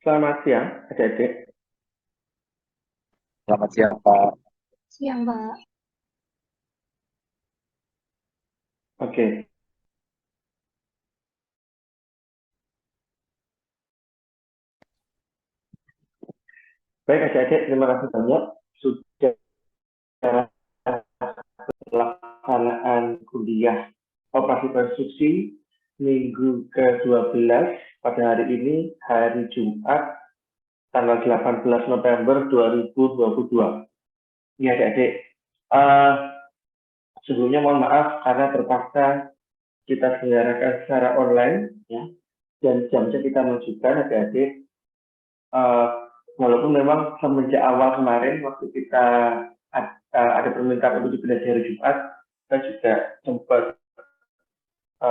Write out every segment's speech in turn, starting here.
Selamat siang, adik-adik. Selamat siang, Pak. Siang, Pak. Oke, baik adik-adik, terima kasih banyak sudah pelaksanaan kuliah operasi konstruksi minggu ke-12 pada hari ini, hari Jumat, tanggal 18 November 2022. Ini adik-adik, uh, sebelumnya mohon maaf karena terpaksa kita selenggarakan secara online, ya, dan jamnya kita menunjukkan adik-adik. Walaupun memang semenjak awal kemarin waktu kita ada permintaan untuk dipindah di hari Jumat, kita juga sempat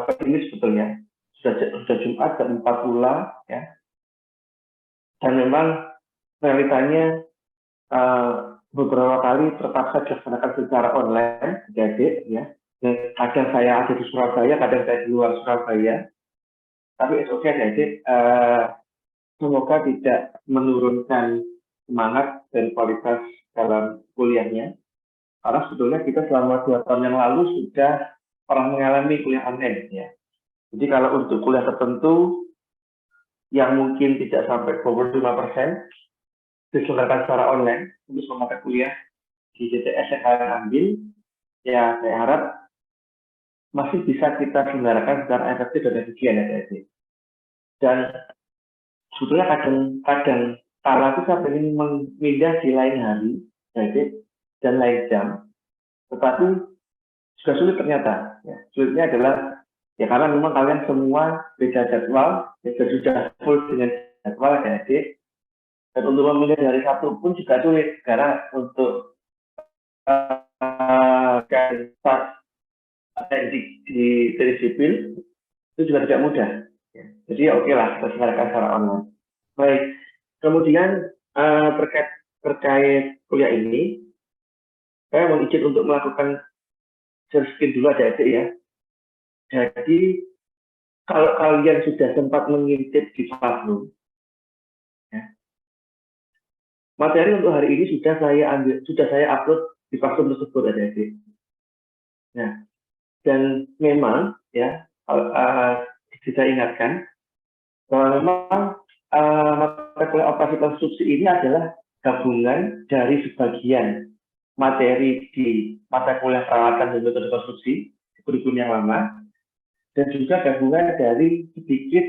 pesimis sebetulnya. Sudah Jumat jam 4 pula, ya. Dan memang realitanya beberapa kali terpaksa dilaksanakan secara online, jadi ya. Dan kadang saya ada di Surabaya, kadang saya di luar Surabaya. Tapi itu oke, jadi semoga tidak menurunkan semangat dan kualitas dalam kuliahnya. Karena sebetulnya kita selama 2 tahun yang lalu sudah pernah mengalami kuliah online, ya. Jadi kalau untuk kuliah tertentu yang mungkin tidak sampai 25% diselenggarakan secara online untuk mata kuliah di JTS yang kalian ambil, ya saya harap masih bisa kita selenggarakan secara efektif dan efisien, ya. Dan sebetulnya kadang kala itu saya ingin memindah di lain hari, jadi dan lain jam, tetapi juga sulit ternyata. Ya. Sulitnya adalah ya karena memang kalian semua beda jadwal, ya, sudah full dengan jadwal adik-adik, dan untuk memilih dari satu pun juga sulit karena untuk di sipil itu juga tidak mudah. Ya. Jadi ya oke lah, kita selenggarakan secara online. Baik, kemudian terkait kuliah ini, saya mau izin untuk melakukan share screen dulu adik-adik ya. Jadi kalau kalian sudah sempat mengintip di Classroom, ya, materi untuk hari ini sudah saya upload di Classroom tersebut adik-adik. Nah, dan memang ya saya ingatkan bahwa memang mata kuliah operasi konstruksi ini adalah gabungan dari sebagian materi di mata kuliah perawatan dan metode konstruksi di kurikulum yang lama, dan juga gabungan dari sedikit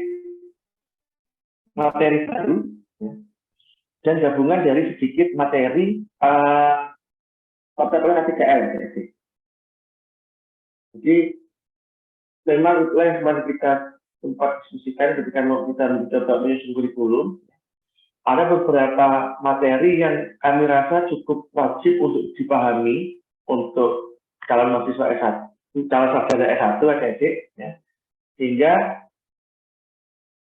materi baru, ya, dan gabungan dari sedikit materi mata kuliah KTL. Jadi memang itulah yang kemarin kita sempat diskusikan ketika kita mencoba menyusun kurikulum. Ada beberapa materi yang kami rasa cukup wajib untuk dipahami untuk calon mahasiswa S1, calon sarjana S1 adik-adik, ya. Sehingga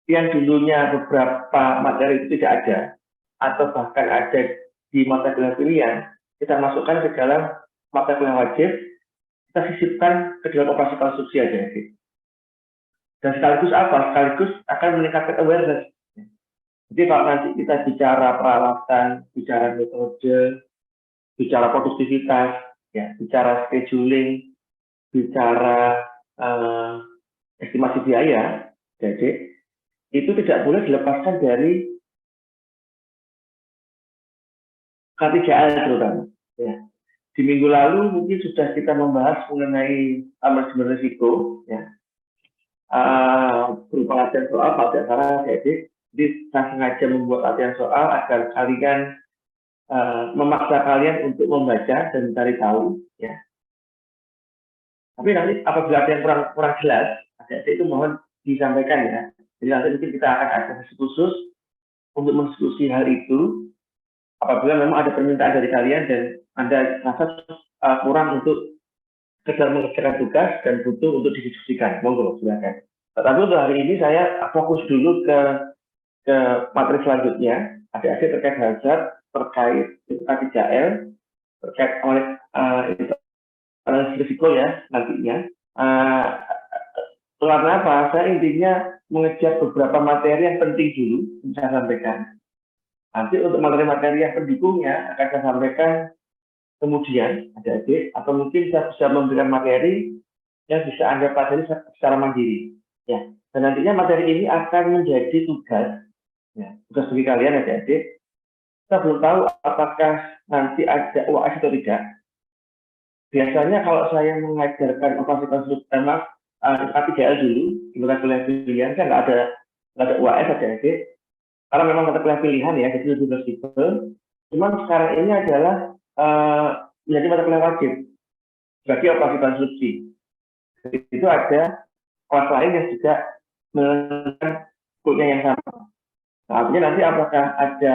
yang dulunya beberapa materi itu tidak ada, atau bahkan ada di mata kuliah pilihan, kita masukkan ke dalam mata kuliah wajib, kita sisipkan ke dalam operasi konstruksi adik-adik. Dan sekaligus apa? Sekaligus akan meningkatkan awareness. Jadi kalau nanti kita bicara peralatan, bicara metode, bicara produktivitas, ya, bicara scheduling, bicara estimasi biaya, jadi itu tidak boleh dilepaskan dari K3L terutama. Ya. Di minggu lalu mungkin sudah kita membahas mengenai manajemen risiko, ya, berupa latihan soal pada salah, jadi saya sengaja membuat latihan soal agar kalian memaksa kalian untuk membaca dan mencari tahu, ya. Tapi nanti apabila ada yang kurang jelas, adik-adik itu mohon disampaikan ya. Jadi nanti mungkin kita akan ada sesi khusus untuk mendiskusi hal itu. Apabila memang ada permintaan dari kalian dan Anda rasa kurang untuk sekedar mengerjakan tugas dan butuh untuk didiskusikan, monggo silakan. Tetapi untuk hari ini saya fokus dulu ke materi selanjutnya, adik-adik terkait hazard, terkait K3L, terkait oleh risiko ya nantinya. Karena apa? Saya intinya mengejar beberapa materi yang penting dulu, saya sampaikan. Nanti untuk materi-materi yang pendukungnya akan saya sampaikan kemudian, adik-adik, atau mungkin saya bisa memberikan materi yang bisa Anda pelajari secara mandiri. Ya. Dan nantinya materi ini akan menjadi tugas, ya, tugas bagi kalian adik-adik. Kita belum tahu apakah nanti ada UAS atau tidak. Biasanya kalau saya mengajarkan operasi konstruksi K3L dulu, di mata kuliah pilihan, saya nggak ada UAS adik-adik, karena memang mata kuliah pilihan ya, jadi lebih fleksibel. Cuman sekarang ini adalah menjadi mata kuliah wajib sebagai operasi konstruksi. Itu ada kelas lain yang juga melakukan kodenya yang sama. Nah, artinya nanti apakah ada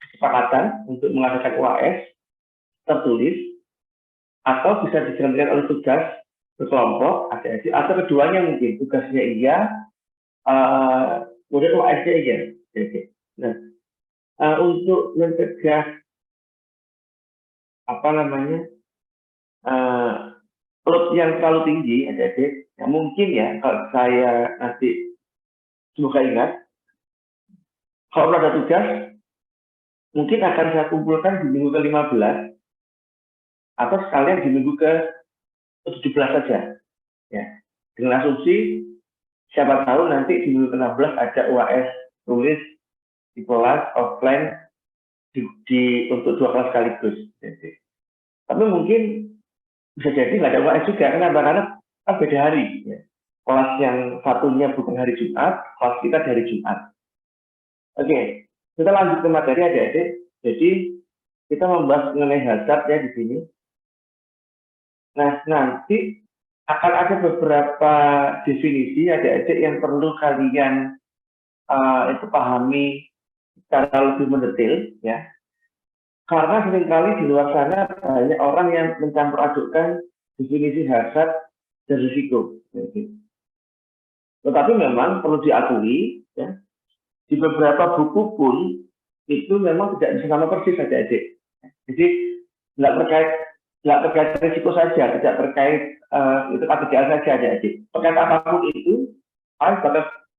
kesepakatan untuk mengadakan UAS tertulis atau bisa dijalankan oleh tugas berkelompok adik-adik, atau keduanya mungkin tugasnya iya, kemudian UAS-nya iya. Nah, untuk mencegah apa namanya load yang terlalu tinggi adik-adik, ya mungkin ya kalau saya nanti semoga ingat, kalau ada tugas mungkin akan saya kumpulkan di minggu ke-15 atau sekalian di minggu ke-17 saja, ya, dengan asumsi siapa tahu nanti di minggu ke-16 ada UAS tulis di kelas offline untuk 2 kelas sekaligus. Tapi mungkin bisa jadi nggak ada UAS juga, karena kan beda hari. Ya. Kelas yang satunya bukan hari Jumat, kelas kita dari Jumat. Oke, kita lanjut ke materi adik-adik. Jadi kita membahas mengenai hazard ya di sini. Nah, nanti akan ada beberapa definisi adik-adik yang perlu kalian itu pahami secara lebih mendetail ya. Karena seringkali di luar sana banyak orang yang mencampur adukkan definisi hazard dan risiko. Tetapi memang perlu diakui ya, di beberapa buku pun itu memang tidak bisa sama persis adik-adik. Jadi nggak terkait risiko saja, tidak terkait itu K3L saja adik-adik. Terkait apapun itu, harus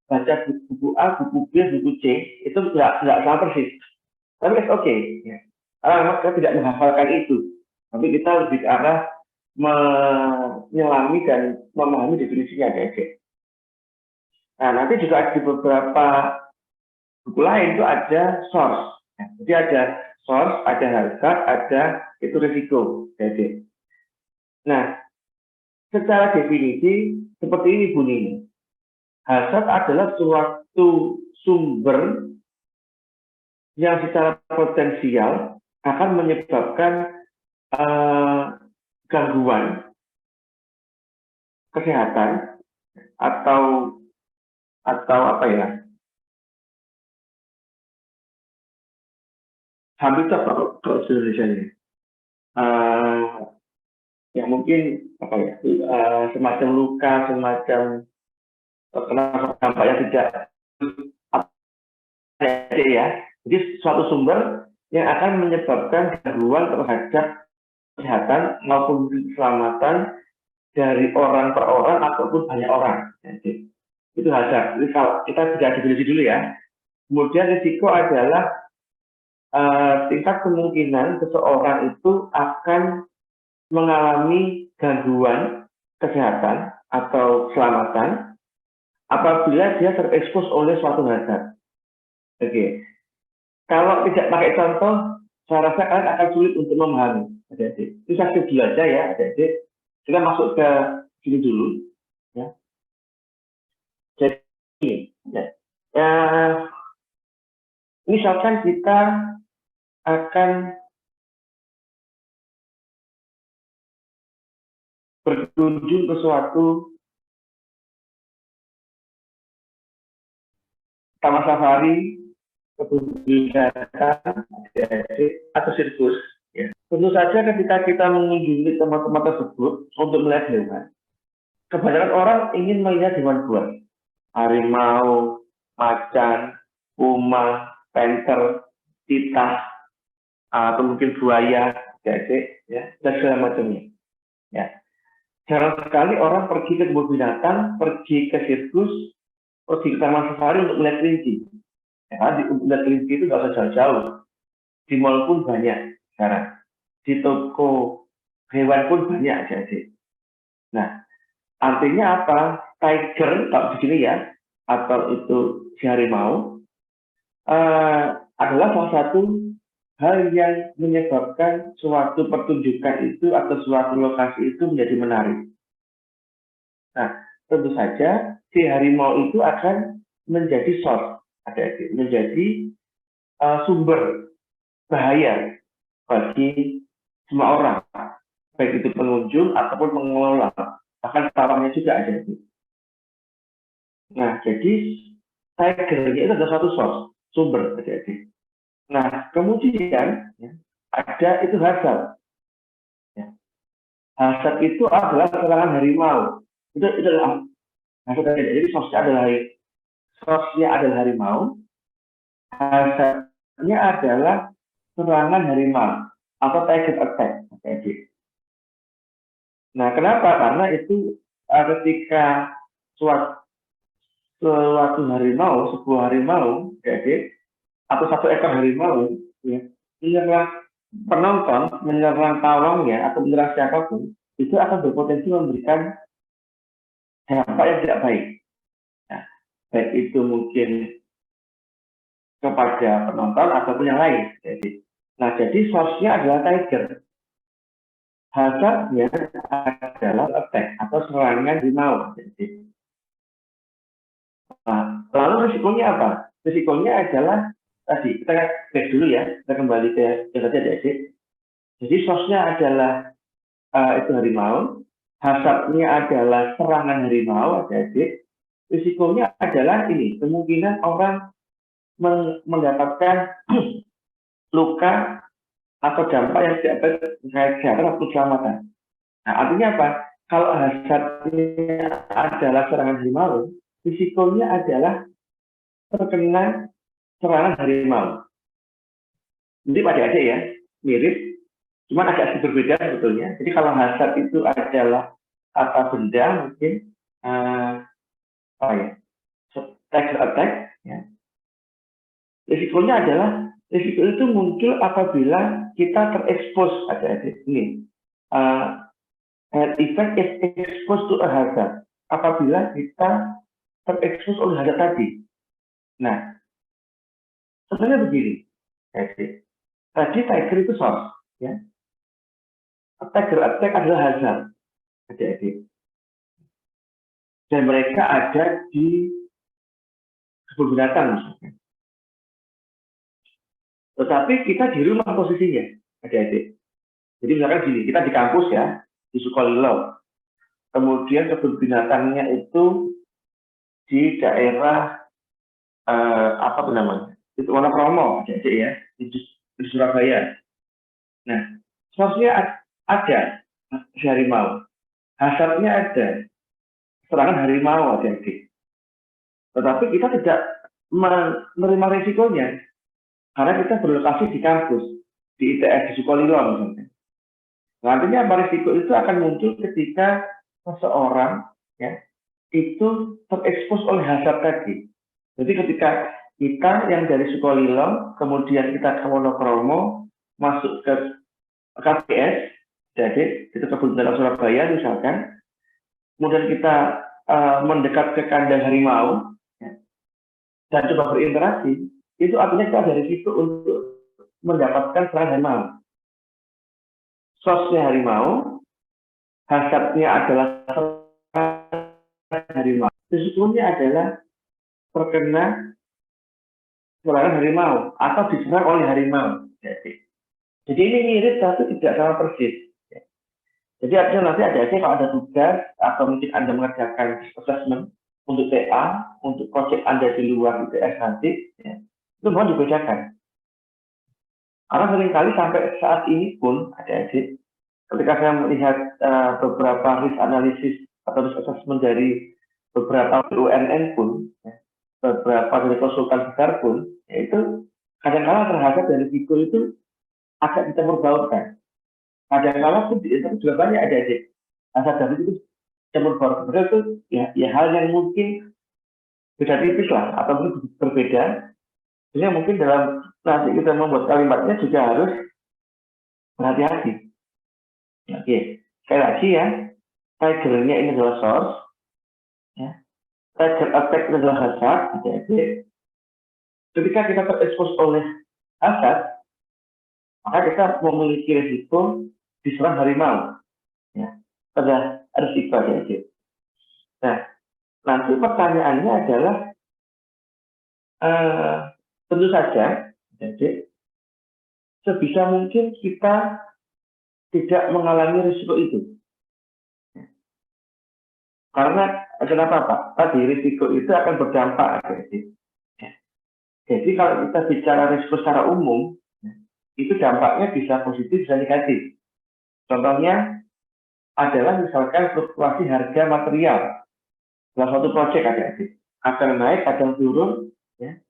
baca buku A, buku B, buku C, itu nggak sama persis. Tapi it's okay. Ya. Karena memang kita tidak menghafalkan itu. Tapi kita lebih ke arah menyelami dan memahami definisinya adik-adik. Nah, nanti juga ada di beberapa buku lain itu ada source. Ya, jadi ada source, ada hazard, ada itu risiko. Jadi, nah, secara definisi seperti ini Bu Nini. Hazard adalah suatu sumber yang secara potensial akan menyebabkan gangguan kesehatan atau apa ya? Hampir apa kalau Indonesia ini? Ya mungkin apa ya? Semacam luka, semacam terkena dampak yang tidak ada ya. Jadi suatu sumber yang akan menyebabkan gangguan terhadap kesehatan maupun keselamatan dari orang per orang ataupun banyak orang. Jadi, itu hazard. Jadi kalau kita tidak definisi dulu ya. Kemudian risiko adalah tingkat kemungkinan seseorang itu akan mengalami gangguan kesehatan atau keselamatan apabila dia terekspos oleh suatu hazard. Oke. Kalau tidak pakai contoh, saya rasa kalian akan sulit untuk memahami. Adik-adik. Itu saya dulu aja ya, adik-adik. Kita masuk ke sini dulu. Ya. Jadi, ya, misalkan kita akan berkunjung ke suatu taman safari, kebun binatang, atau sirkus. Ya. Tentu saja ketika kita mengunjungi tempat-tempat tersebut untuk melihat hewan, kebanyakan orang ingin melihat hewan buas, harimau, macan, puma, panther, cheetah, atau mungkin buaya, ya, dan segala macamnya. Ya. Jarang sekali orang pergi ke kebun binatang, pergi ke sirkus, pergi ke taman safari untuk melihat kelinci. Ya, untuk melihat kelinci itu nggak usah jauh-jauh. Di mall pun banyak sekarang. Di toko hewan pun banyak adik-adik. Nah, artinya apa? Tiger, kalau di sini ya, atau itu si harimau, adalah salah satu hal yang menyebabkan suatu pertunjukan itu atau suatu lokasi itu menjadi menarik. Nah, tentu saja si harimau itu akan menjadi source, menjadi sumber bahaya bagi semua orang, baik itu pengunjung ataupun pengelola, bahkan tawangnya juga ada. Nah, jadi tigernya itu adalah suatu source, sumber, adik-adik. Nah, kemudian ya, ada itu hasad. Ya. Hasad itu adalah serangan harimau. Itu adalah hasad. Jadi source-nya adalah harimau. Hasadnya adalah serangan harimau atau tiger attack. Adik. Nah, kenapa? Karena itu ketika suatu harimau, sebuah harimau, atau satu ekor harimau, ya, menyerang penonton, menyerang tawangnya atau menyerang siapapun, itu akan berpotensi memberikan dampak yang tidak baik. Nah, baik itu mungkin kepada penonton ataupun yang lain. Jadi source-nya adalah tiger. Hasadnya adalah attack atau serangan harimau. Nah, lalu risikonya apa? Risikonya adalah tadi kita back dulu ya, kita kembali ke yang tadi adik. Jadi source-nya adalah itu harimau, hasadnya adalah serangan harimau adik. Risikonya adalah ini, kemungkinan orang mendapatkan luka atau dampak yang tidak baik terhadap kesehatan atau keselamatan. Nah, artinya apa? Kalau hasadnya adalah serangan harimau, risikonya adalah terkena serangan harimau. Jadi adik-adik ya, mirip, cuman agak sedikit berbeda sebetulnya. Jadi kalau hasad itu adalah apa benda mungkin tiger attack, ya. Risikonya adalah risiko itu muncul apabila kita terekspos adik-adik. Ini health effect is exposed to a hazard. Apabila kita terekspos oleh hazard tadi. Nah, sebenarnya begini, adik. Tadi tiger itu source, ya. Tiger attack adalah hazard, adik-adik. Dan mereka ada di kebun binatang misalnya. Tetapi kita di rumah posisinya, adik-adik. Jadi misalkan gini, kita di kampus ya, di Sukolilo. Kemudian kebun binatangnya itu di daerah apa namanya? Itu Wonokromo, adik-adik ya, di Surabaya. Nah, source-nya ada harimau, hasadnya ada, serangan harimau adik-adik. Tetapi kita tidak menerima risikonya karena kita berlokasi di kampus, di ITS, di Sukolilo misalnya. Nah, artinya apa, risiko itu akan muncul ketika seseorang ya itu terekspos oleh hazard tadi. Jadi ketika kita yang dari Sukolilo, kemudian kita ke Wonokromo, masuk ke KPS, jadi itu kebun binatang Surabaya misalkan, kemudian kita mendekat ke kandang harimau ya, dan coba berinteraksi, itu artinya kita ada risiko untuk mendapatkan serangan harimau. Source-nya harimau, hasadnya adalah harimau. Risikonya adalah terkena serangan harimau atau diserang oleh harimau. Jadi ini mirip tapi tidak sama persis. Jadi artinya nanti adik-adik kalau ada tugas atau mungkin Anda mengerjakan assessment untuk TA, untuk proyek Anda di luar ITS nanti, ya, itu mohon dibedakan. Karena seringkali sampai saat ini pun adik-adik, ketika saya melihat beberapa risk analysis atau risk assessment dari beberapa BUMN pun, ya, beberapa dari konsultan besar pun, yaitu kadang-kala terhadap dari risiko itu agak kita perbautkan. Kadang-kala pun di internet juga banyak adik-adik Asal dari itu campur baur kemudian itu ya hal yang mungkin beda tipis lah atau mungkin berbeda. Jadi mungkin dalam nanti kita membuat kalimatnya juga harus berhati-hati. Oke, sekali lagi ya, triggernya ini adalah source, ya. Trigger attack ini adalah hazard, jadi ketika kita terekspos oleh hazard, maka kita memiliki risiko diserang harimau. Ya, pada risiko aja. Nah, nanti pertanyaannya adalah tentu saja, jadi sebisa mungkin kita tidak mengalami risiko itu. Karena kenapa Pak? Tadi risiko itu akan berdampak. Jadi kalau kita bicara risiko secara umum, itu dampaknya bisa positif, bisa negatif. Contohnya adalah misalkan fluktuasi harga material dalam suatu proyek adik-adik. Kadang naik, kadang turun, ya.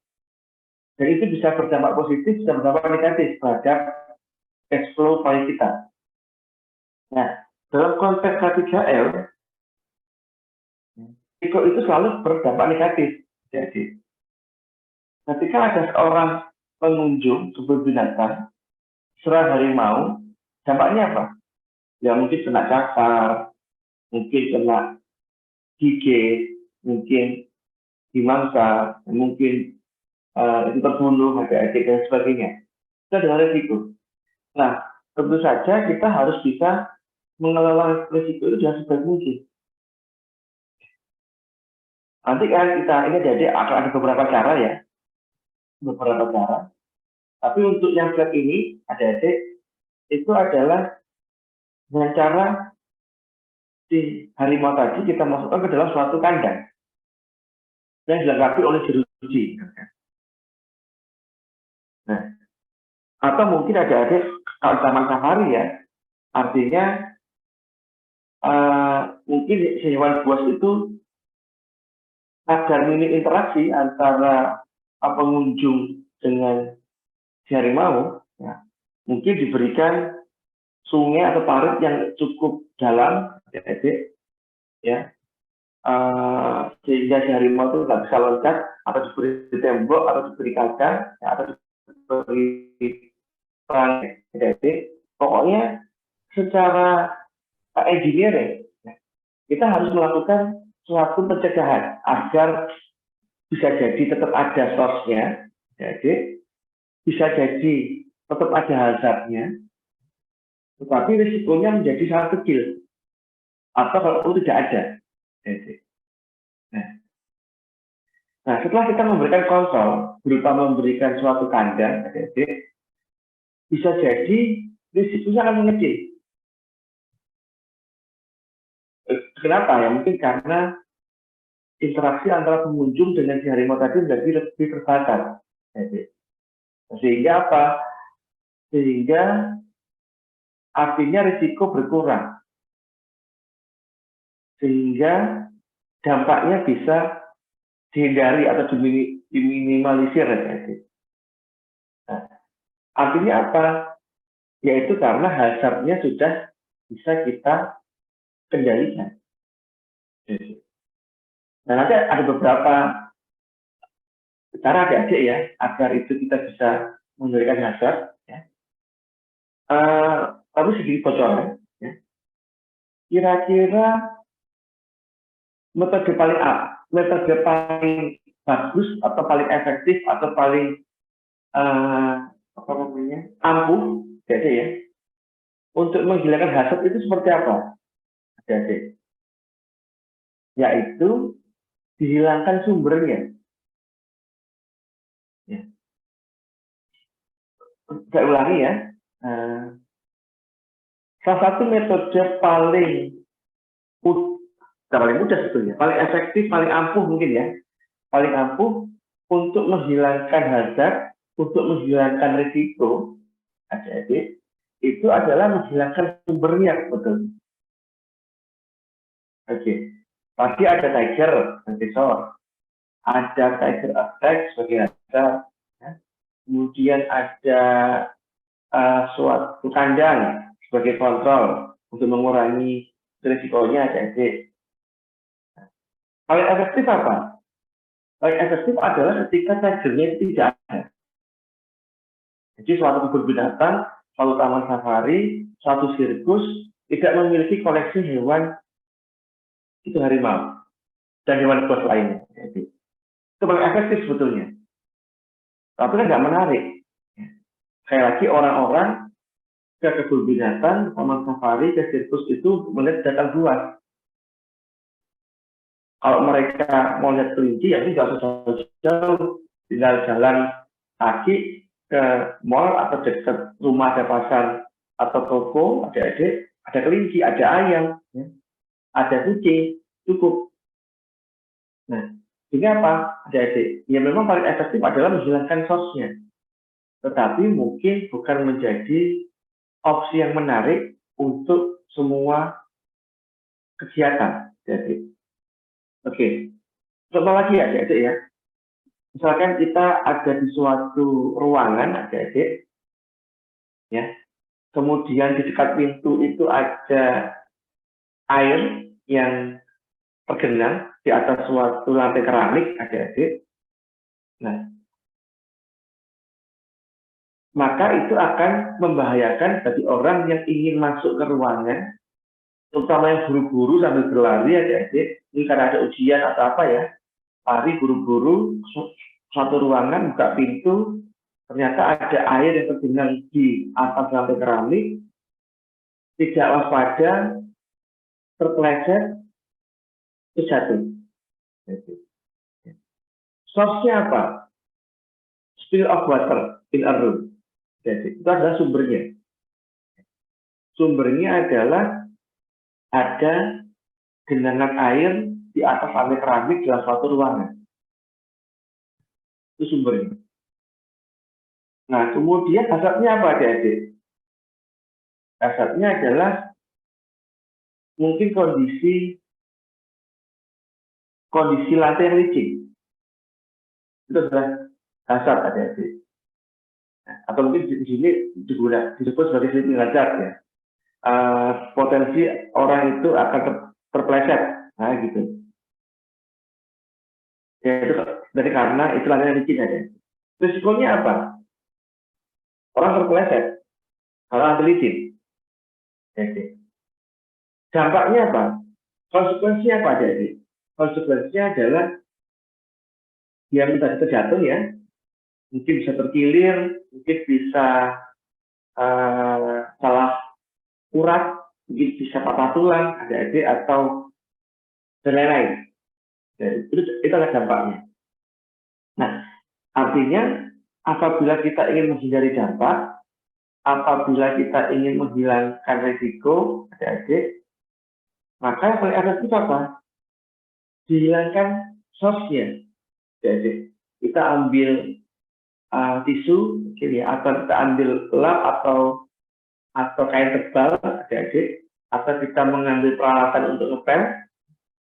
Dan itu bisa berdampak positif, bisa berdampak negatif terhadap cash flow proyek kita. Nah, dalam konteks K3L, risiko itu selalu berdampak negatif. Jadi, ketika ada seorang pengunjung kebun binatang, serang harimau, dampaknya apa? Ya mungkin kena cakar, mungkin kena gigit, mungkin dimangsa, mungkin itu terbunuh, adik-adik dan sebagainya. Itu adalah risiko. Nah, tentu saja kita harus bisa mengelola risiko itu dengan sebaik mungkin. Nanti kan kita ini jadi akan ada beberapa cara ya, beberapa cara. Tapi untuk yang flat ini, adik-adik, itu adalah dengan cara si harimau tadi kita masukkan ke dalam suatu kandang yang dilengkapi oleh jeruji. Nah, atau mungkin adik-adik kalau taman safari ya, artinya mungkin si hewan buas itu agar minim interaksi antara pengunjung dengan si harimau, ya, mungkin diberikan sungai atau parit yang cukup dalam, adik-adik, ya, sehingga si harimau itu nggak bisa loncat, atau diberi tembok, atau diberi kaca, ya, atau diberi perang, adik-adik. Pokoknya secara engineering, ya, kita harus melakukan suatu pencegahan agar bisa jadi tetap ada source-nya, jadi bisa jadi tetap ada hazardnya, tetapi risikonya menjadi sangat kecil atau kalau tidak ada. Jadi, nah, setelah kita memberikan kontrol berupa memberikan suatu kandang, jadi bisa jadi risikonya akan mengecil. Kenapa ya? Mungkin karena interaksi antara pengunjung dengan si harimau tadi menjadi lebih terbatas. Sehingga apa? Sehingga artinya risiko berkurang. Sehingga dampaknya bisa dihindari atau diminimalisir. Nah, artinya apa? Yaitu karena hazardnya sudah bisa kita kendalikan. Nah, nanti ada beberapa cara adik-adik ya, agar itu kita bisa mengendalikan hazard. Ya. Tapi sedikit bocoran. Ya. Kira-kira metode paling bagus atau paling efektif atau paling ampuh, jadi ya, untuk menghilangkan hazard itu seperti apa? Jadi, yaitu dihilangkan sumbernya. Ya. Saya ulangi ya. Salah satu metode paling mudah sebetulnya, paling efektif, paling ampuh mungkin ya, paling ampuh untuk menghilangkan hazard, untuk menghilangkan risiko, adik-adik, itu adalah menghilangkan sumbernya, betul. Oke, tadi ada tiger, sensor, ada tiger attack sebagai hazard, ya. Kemudian ada suatu kandang sebagai kontrol untuk mengurangi risikonya adik-adik. Paling efektif apa? Paling efektif adalah ketika tagernya tidak ada. Jadi suatu kebun binatang, suatu taman safari, suatu sirkus tidak memiliki koleksi hewan itu harimau dan hewan buas lainnya. Jadi, itu paling efektif sebetulnya. Tapi kan nggak menarik. Kayak lagi orang-orang ke kebun binatang, taman safari, ke sirkus itu melihat binatang buas. Kalau mereka mau lihat kelinci, ya nggak usah jauh-jauh, tinggal jalan kaki ke mall atau dekat rumah ada pasar atau toko, adik-adik, ada kelinci, ada ayam, ya, ada kucing, cukup. Nah, ini apa, adik-adik? Ya memang paling efektif adalah menghilangkan sosnya, tetapi mungkin bukan menjadi opsi yang menarik untuk semua kegiatan. Jadi, oke. Contoh lagi ya, adik-adik ya. Misalkan kita ada di suatu ruangan, adik-adik, ya. Kemudian di dekat pintu itu ada air yang tergenang di atas suatu lantai keramik, adik-adik. Nah, maka itu akan membahayakan bagi orang yang ingin masuk ke ruangan, terutama yang buru-buru sambil berlari, adik-adik. Ini karena ada ujian atau apa ya, lari buru-buru suatu ruangan, buka pintu, ternyata ada air yang tergenang di atas lantai keramik, tidak waspada, terpeleset, terjatuh. Source-nya apa? Spill of water in a room. Jadi, itu adalah sumbernya. Sumbernya adalah ada genangan air di atas lantai keramik dalam suatu ruangan. Itu sumbernya. Nah, kemudian hazardnya apa, adik-adik? Hazardnya adalah mungkin kondisi lantai yang licin. Itu adalah hazard, adik-adik. Nah, atau mungkin di sini disebut sebagai sleeping hazard ya. Potensi orang itu akan terpeleset, nah gitu. Ya itu dari karena itu lantai yang licin aja. Risikonya apa? Orang terpeleset kalau lantai licin. Jadi, dampaknya apa? Konsekuensinya apa, jadi? Konsekuensinya adalah dia bisa terjatuh ya, mungkin bisa terkilir, mungkin bisa salah urat, mungkin bisa patah tulang, adik-adik, atau dan lain-lain. Itu adalah dampaknya. Nah, artinya apabila kita ingin menghindari dampak, apabila kita ingin menghilangkan risiko, adik-adik, maka yang paling efektif apa? Dihilangkan source-nya. Jadi kita ambil tisu, mungkin ya, atau kita ambil lap atau kain tebal, adik-adik, atau kita mengambil peralatan untuk ngepel,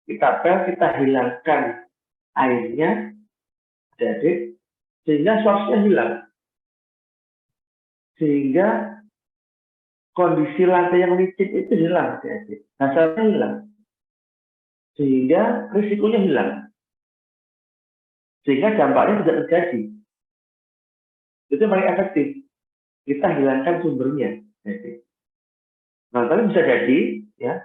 kita hilangkan airnya, adik-adik, sehingga source-nya hilang, sehingga kondisi lantai yang licin itu hilang, adik-adik, dasarnya hilang, sehingga risikonya hilang, sehingga dampaknya tidak terjadi. Itu yang paling efektif. Kita hilangkan sumbernya. Nah, tapi bisa jadi, ya,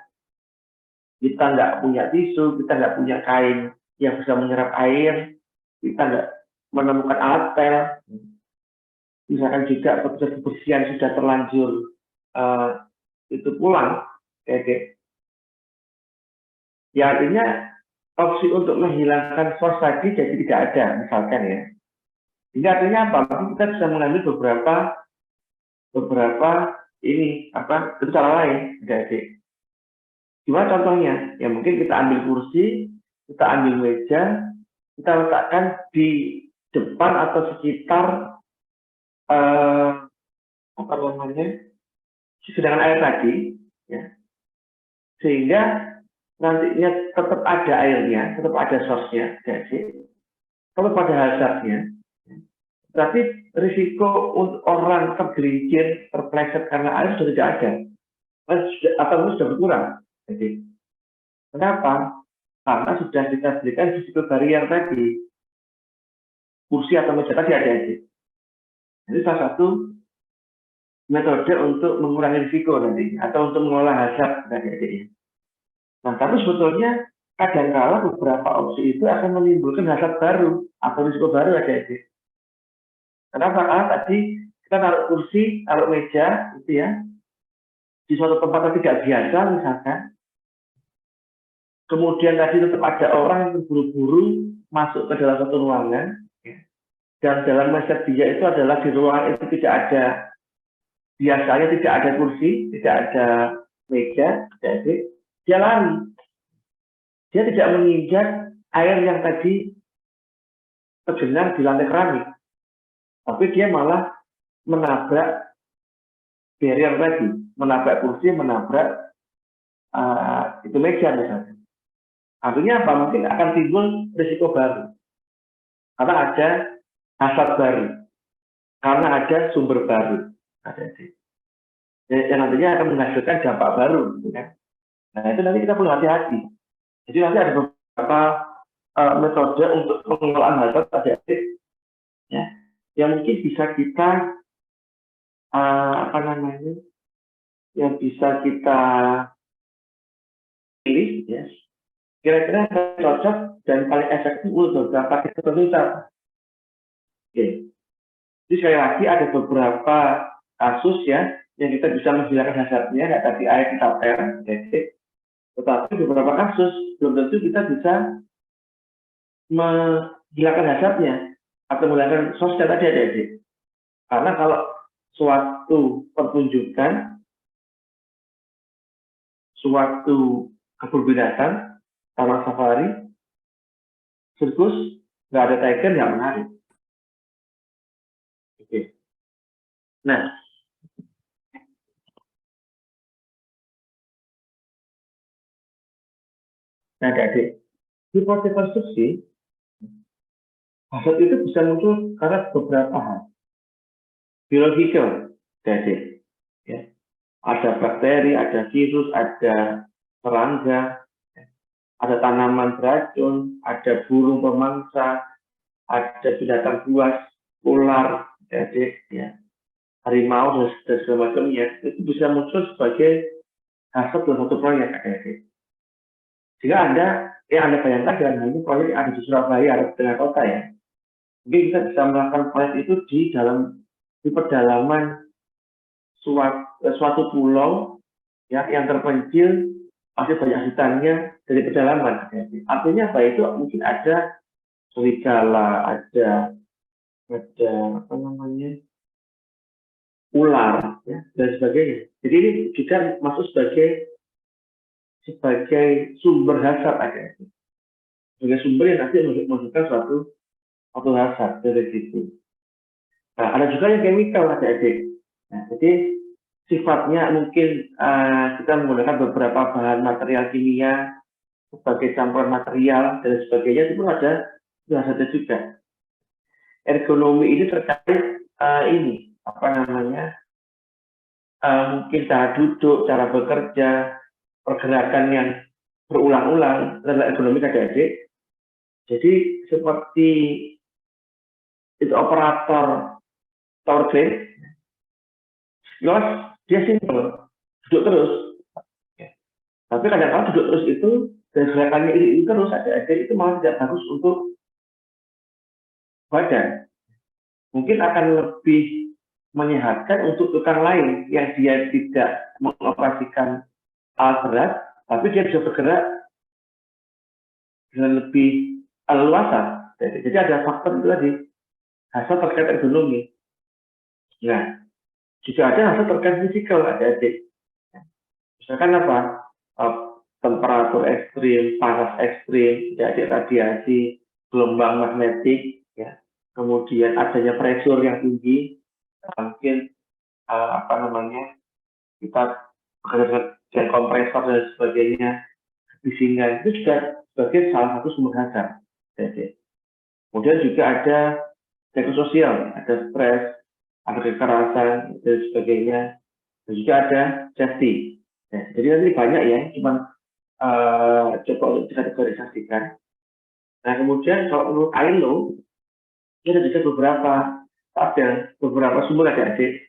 kita nggak punya tisu, kita nggak punya kain yang bisa menyerap air, kita nggak menemukan alat pel, misalkan juga petugas kebersihan sudah terlanjur itu pulang, ya artinya opsi untuk menghilangkan source tadi jadi tidak ada, misalkan ya. Ini artinya apa? Mungkin kita bisa mengambil beberapa ini apa itu cara lain, adik-adik. Gimana contohnya? Ya mungkin kita ambil kursi, kita ambil meja, kita letakkan di depan atau sekitar apa namanya cadangan air tadi, ya, sehingga nantinya tetap ada airnya, tetap ada source-nya, tetap ada hazardnya. Tapi risiko untuk orang tergelincir, terpeleset karena air sudah tidak ada, atau sudah berkurang. Jadi, kenapa? Karena sudah kita berikan physical barrier tadi, kursi atau meja tadi adik-adik. Jadi salah satu metode untuk mengurangi risiko nanti, atau untuk mengolah hazard adik-adik. Nah, tapi sebetulnya kadang-kala beberapa opsi itu akan menimbulkan hazard baru atau risiko baru adik-adik. Kenapa? Karena tadi kita taruh kursi, taruh meja, gitu ya, di suatu tempat yang tidak biasa misalkan, kemudian tadi tetap ada orang yang terburu-buru masuk ke dalam satu ruangan, ya. Dan dalam mindset dia itu adalah di ruangan itu tidak ada, biasanya tidak ada kursi, tidak ada meja, jadi dia lari. Dia tidak menginjak air yang tadi tergenang di lantai keramik, tapi dia malah menabrak barrier tadi, menabrak kursi, menabrak itu meja misalnya. Artinya apa? Mungkin akan timbul risiko baru. Karena ada hazard baru. Karena ada sumber baru. Yang nantinya akan menghasilkan dampak baru. Gitu kan? Nah itu nanti kita perlu hati-hati. Jadi nanti ada beberapa metode untuk pengelolaan hazard adik-adik, ya, yang mungkin bisa kita yang bisa kita pilih, ya. Kira-kira cocok dan paling efektif untuk beberapa tipe tertentu. Oke. Jadi sekali lagi ada beberapa kasus ya yang kita bisa menghilangkan hazardnya, kayak tadi air di tapel, tetapi beberapa kasus belum tentu kita bisa menghilangkan hazardnya atau menghilangkan sosial tadi adik-adik. Karena kalau suatu pertunjukan, suatu kebun binatang, taman safari, sirkus, nggak ada tiger, nggak menarik. Oke. Nah, adik-adik, di proses konstruksi, hazard itu bisa muncul karena beberapa hal. Biological, adik-adik. Ya. Ada bakteri, ada virus, ada serangga, ada tanaman beracun, ada burung pemangsa, ada binatang buas, ular, adik, ya, harimau dan segala macamnya, itu bisa muncul sebagai hazard dalam satu proyek, adik. Jika Anda bayangkan dengan ini proyek yang ada di Surabaya atau di tengah kota ya, mungkin kita bisa melakukan proyek itu di pedalaman suatu pulau ya yang terpencil, masih banyak hutannya dari pedalaman. Artinya apa itu? Mungkin ada serigala, ada ular, ya, dan sebagainya. Jadi ini juga masuk sebagai sumber hazard adik. Sebagai sumber yang nanti menunjukkan suatu hazard dari situ. Nah, ada juga yang chemical adik-adik. Nah, jadi sifatnya mungkin kita menggunakan beberapa bahan material kimia sebagai campuran material dan sebagainya, itu pun ada hazardnya juga. Ergonomi ini terkait mungkin cara duduk, cara bekerja, pergerakan yang berulang-ulang adalah ergonomi adik-adik. Jadi seperti itu operator tower crane, dia simpel, duduk terus. Tapi kadang-kadang duduk terus itu dan gerakannya ini terus adik-adik itu malah tidak bagus untuk badan. Mungkin akan lebih menyehatkan untuk tukang lain yang dia tidak mengoperasikan alat berat, tapi dia bisa bergerak dengan lebih leluasa. Jadi ada faktor itu tadi, hasil terkait ergonomi. Nah, juga ada hasil terkait fisikal adik-adik. Misalkan apa? Temperatur ekstrim, panas ekstrim, jadi radiasi, gelombang magnetik, ya. Kemudian adanya pressure yang tinggi, mungkin kita bekerja dengan kompresor dan sebagainya, bisingan itu juga sebagai salah satu sumber hazard. Kemudian juga ada psikososial, ada stres, ada kekerasan dan sebagainya, dan juga ada safety. Jadi nanti banyak ya, cuma coba untuk dikategorisasikan. Nah, kemudian kalau menurut ILO, ini ada juga beberapa sumber adik-adik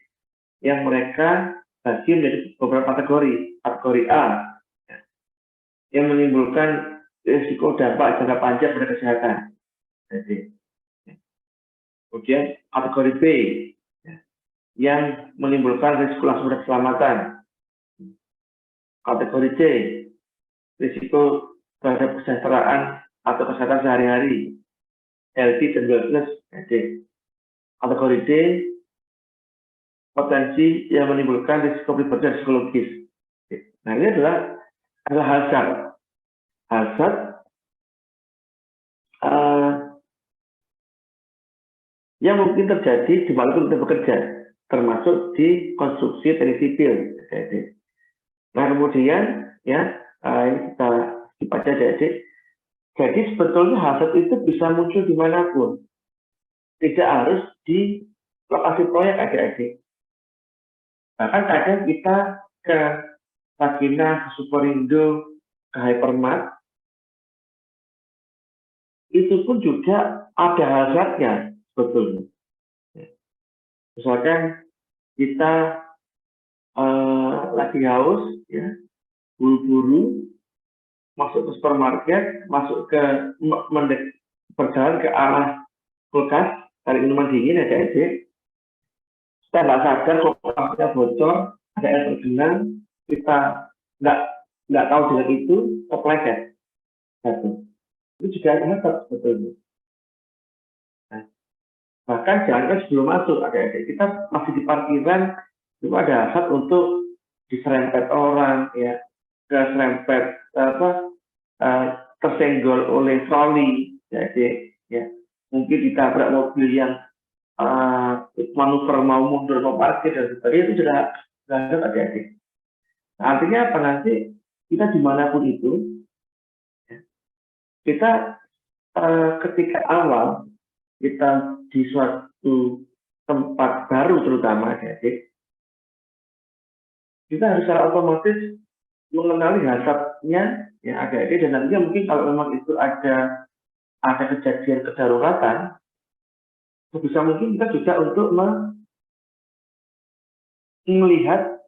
yang mereka bagi menjadi beberapa kategori. Kategori A, ya, yang menimbulkan risiko dampak jangka panjang pada kesehatan. Jadi, ya. Kemudian kategori B, ya, yang menimbulkan risiko langsung pada keselamatan. Kategori C, risiko terhadap kesejahteraan atau kesehatan sehari-hari, healthy dan wellness. Jadi, kategori D, potensi yang menimbulkan risiko pribadi dan psikologis. Nah, ini adalah hazard. Hazard yang mungkin terjadi di walaupun kita bekerja, termasuk di konstruksi teknik sipil. Nah, kemudian ya ini kita baca adik-adik. Jadi sebetulnya hazard itu bisa muncul dimanapun, tidak harus di lokasi proyek adik-adik. Bahkan kadang kita ke Sakinah, ke Superindo, ke Hypermart, itu pun juga ada hazardnya sebetulnya. Misalkan kita lagi haus, ya, buru-buru masuk ke supermarket, masuk ke berjalan ke arah kulkas, cari minuman dingin adik-adik. Kita nggak sadar kulkasnya bocor, ada air tergenang, kita nggak tahu dengan itu, kepleset. Itu juga hazard sebetulnya. Nah, bahkan jangan sebelum masuk, adik-adik, kita masih di parkiran, itu ada hazard untuk diserempet orang, ya, keserempet tersenggol oleh troli, jadi ya mungkin ditabrak mobil yang manuver mau mundur mau parkir dan sebagainya, itu sudah ada adik-adik. Nah, artinya apa, nanti kita dimanapun itu, ya, kita ketika awal kita di suatu tempat baru terutama adik-adik, kita harus secara otomatis mengenali hazardnya, ya adik-adik, dan nantinya mungkin kalau memang itu ada kejadian kedaruratan, sebisa mungkin kita juga untuk melihat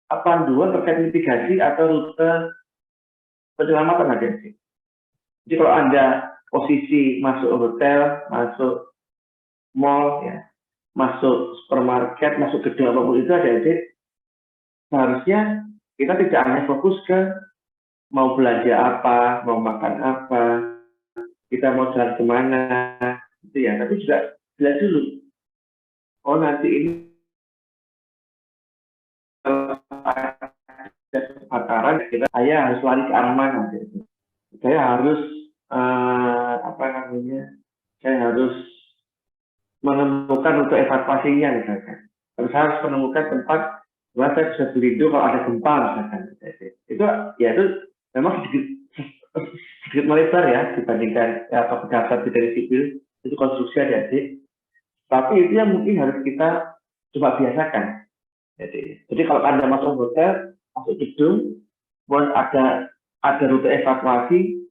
panduan terkait mitigasi atau rute penyelamatan adik-adik. Jadi kalau Anda posisi masuk hotel, masuk mall, ya, masuk supermarket, masuk gedung apapun itu adik-adik, seharusnya kita tidak hanya fokus ke mau belanja apa, mau makan apa, kita mau jalan kemana, gitu ya. Tapi juga lihat dulu, oh nanti ini ada kebakaran, saya harus lari ke arah mana, gitu. Saya harus saya harus menemukan untuk evakuasinya misalkan. Terus saya harus menemukan tempat dimana saya bisa berlindung kalau ada gempa misalkan. Itu ya itu memang sedikit melebar ya dibandingkan dasar dari sipil, itu konstruksi adik-adik. Tapi itu yang mungkin harus kita coba biasakan. Jadi kalau Anda masuk hotel, masuk gedung, buat ada rute evakuasi,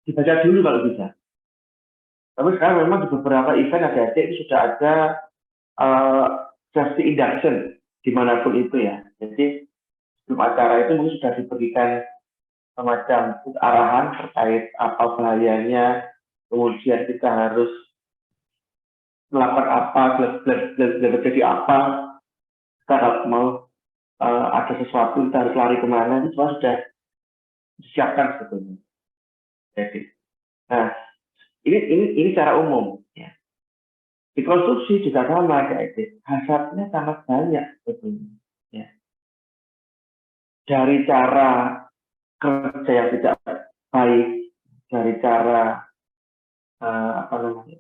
dibaca dulu kalau bisa. Tapi sekarang memang di beberapa event adik-adik itu sudah ada safety induction dimanapun itu ya. Jadi sebelum acara itu mungkin sudah diberikan semacam arahan terkait apa bahayanya, kemudian kita harus melakukan apa, terjadi apa, kita kalau mau ada sesuatu kita harus lari kemana, itu semua sudah disiapkan sebetulnya. Jadi, nah ini secara umum ya. Di konstruksi juga sama kayak hazardnya sangat banyak sebetulnya. Ya. Dari cara kerja yang tidak baik, dari cara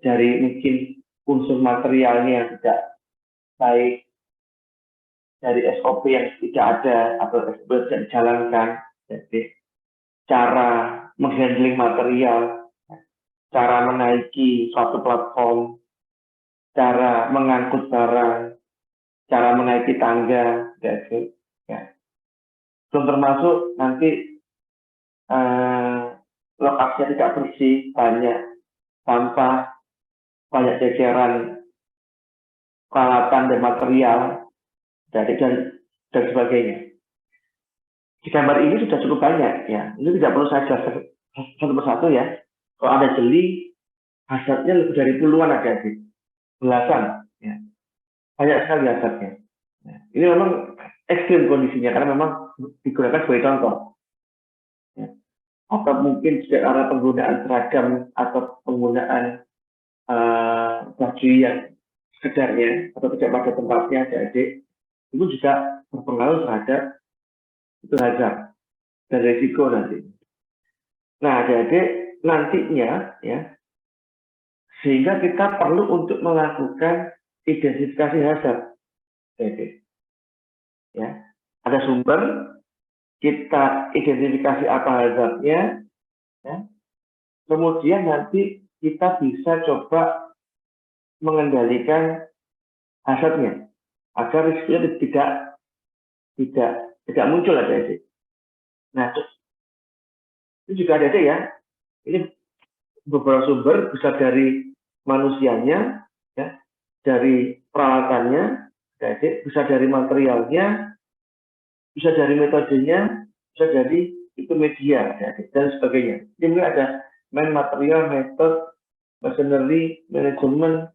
dari mungkin unsur materialnya yang tidak baik, dari SOP yang tidak ada atau SOP tidak dijalankan, jadi cara menghandling material, cara menaiki suatu platform, cara mengangkut barang, cara menaiki tangga, jadi ya. Belum termasuk nanti lokasinya tidak bersih, banyak sampah, banyak jajaran peralatan dan material, dan sebagainya. Di gambar ini sudah cukup banyak ya. Ini tidak perlu saya jelaskan satu persatu ya. Kalau ada jeli, hazardnya lebih dari puluhan ada di belasan ya. Banyak sekali hazardnya. Ya. Ini memang ekstrim kondisinya karena memang digunakan sebagai contoh. Ya. Atau mungkin juga karena penggunaan seragam atau penggunaan baju yang sekedarnya atau tidak pada tempatnya adik-adik itu juga berpengaruh terhadap itu hazard dan risiko nanti. Nah, adik-adik nantinya ya, sehingga kita perlu untuk melakukan identifikasi hazard. Adik. Ya, ada sumber, kita identifikasi apa hazardnya, ya. Kemudian nanti kita bisa coba mengendalikan hazardnya agar risikonya tidak muncul adik-adik. Nah, itu juga ada ya. Ini beberapa sumber bisa dari manusianya, ya, dari peralatannya, adik, bisa dari materialnya, bisa dari metodenya, bisa dari itu media, adik, dan sebagainya. Jadi ada main material, method, machinery, management,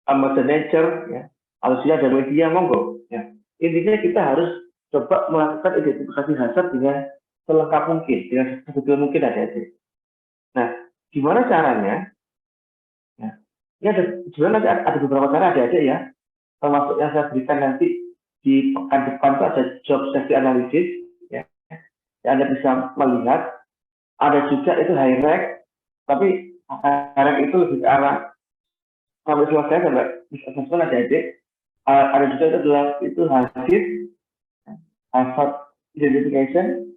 amateur nature, ya. Harusnya ada media, monggo. Ya. Intinya kita harus coba melakukan identifikasi hazard dengan selengkap mungkin, dengan sebetul mungkin adik-adik. Nah, gimana caranya? Ya. Ini sebenarnya ada beberapa cara adik-adik ya, termasuk yang saya berikan nanti di pekan depan itu ada job safety analysis, ya. Anda bisa melihat. Ada juga itu high rank, tapi high rank itu lebih ke arah sampai selesai sampai assessment adik-adik. Ada juga itu adalah itu hazard identification,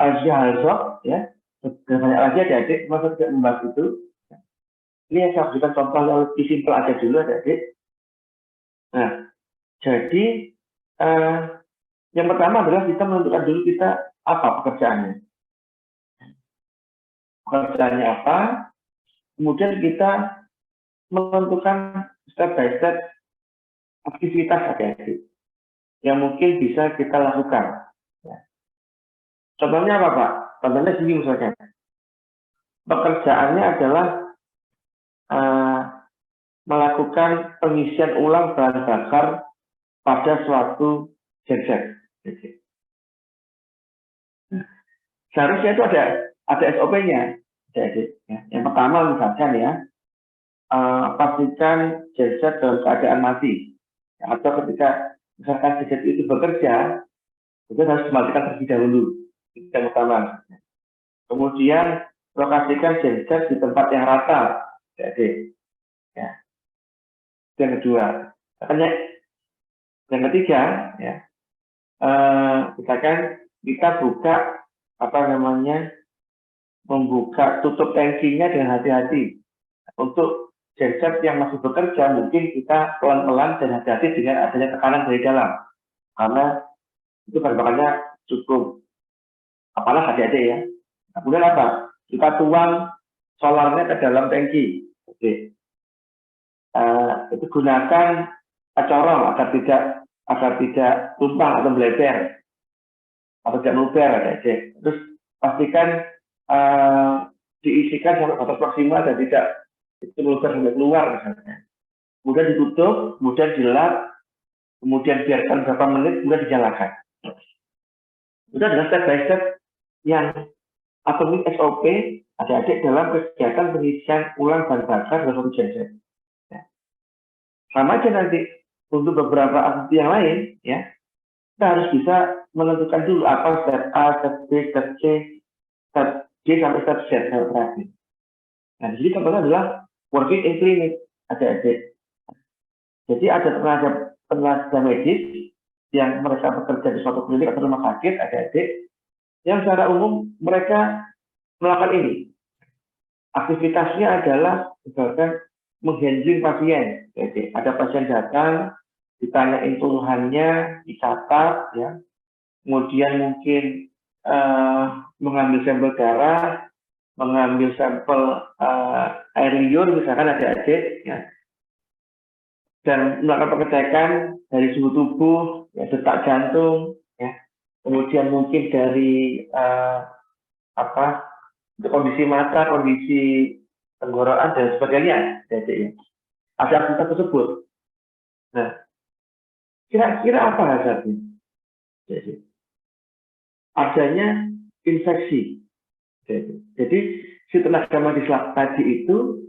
hazard ya, dan banyak lagi adik-adik, masa tidak membahas itu. Ini yang saya berikan contoh yang lebih simpel aja dulu adik-adik. Nah, jadi yang pertama adalah kita menentukan dulu kita apa pekerjaannya. Pekerjaannya apa, kemudian kita menentukan step by step aktivitas adik-adik yang mungkin bisa kita lakukan. Ya. Contohnya apa Pak? Contohnya sini misalnya. Pekerjaannya adalah melakukan pengisian ulang bahan bakar pada suatu genset. Nah, seharusnya itu ada SOP-nya. Jadi, ya. Yang pertama misalkan ya, pastikan genset dalam keadaan mati. Ya, atau ketika misalkan genset itu bekerja, itu harus dimatikan terlebih dahulu. Itu yang pertama. Kemudian lokasikan genset di tempat yang rata. Jadi, ya. Yang kedua, yang ketiga, ya, misalkan kita buka membuka tutup tangkinya dengan hati-hati. Untuk genset yang masih bekerja, mungkin kita pelan-pelan dan hati-hati dengan adanya tekanan dari dalam, karena itu bahan bakarnya cukup panas hati-hati ya. Nah, kemudian apa? Kita tuang solarnya ke dalam tangki. Oke. Itu gunakan corong agar tidak tumpah atau melebar atau tidak meluber adik. Terus pastikan diisikan sampai batas maksimal dan tidak itu meluber sampai keluar misalnya. Kemudian ditutup, kemudian dilap, kemudian biarkan beberapa menit, kemudian dinyalakan. Itu adalah step by step yang atomic SOP adik-adik dalam kegiatan pengisian ulang bahan bakar dalam satu genset. Ya. Sama aja nanti untuk beberapa aktivitas yang lain, ya, kita harus bisa menentukan dulu apa step A, step B, step C, step D sampai step Z sampai terakhir. Nah, di sini contohnya adalah working in clinic adik-adik. Jadi ada tenaga medis yang mereka bekerja di suatu klinik atau rumah sakit adik-adik yang secara umum mereka melakukan ini. Aktivitasnya adalah misalkan menghandling pasien. Jadi ada pasien datang, ditanyain keluhannya, dicatat, ya. Kemudian mungkin mengambil sampel darah, mengambil sampel air liur, misalkan adik-adik, ya, dan melakukan pengecekan dari suhu tubuh, ya, detak jantung, ya, kemudian mungkin dari kondisi mata, kondisi tenggorokan dan sebagainya, adik-adik, ya. Ada aktivitas tersebut. Nah, kira-kira apa hasilnya? Jadi, adanya infeksi. Jadi si tenaga medis tadi itu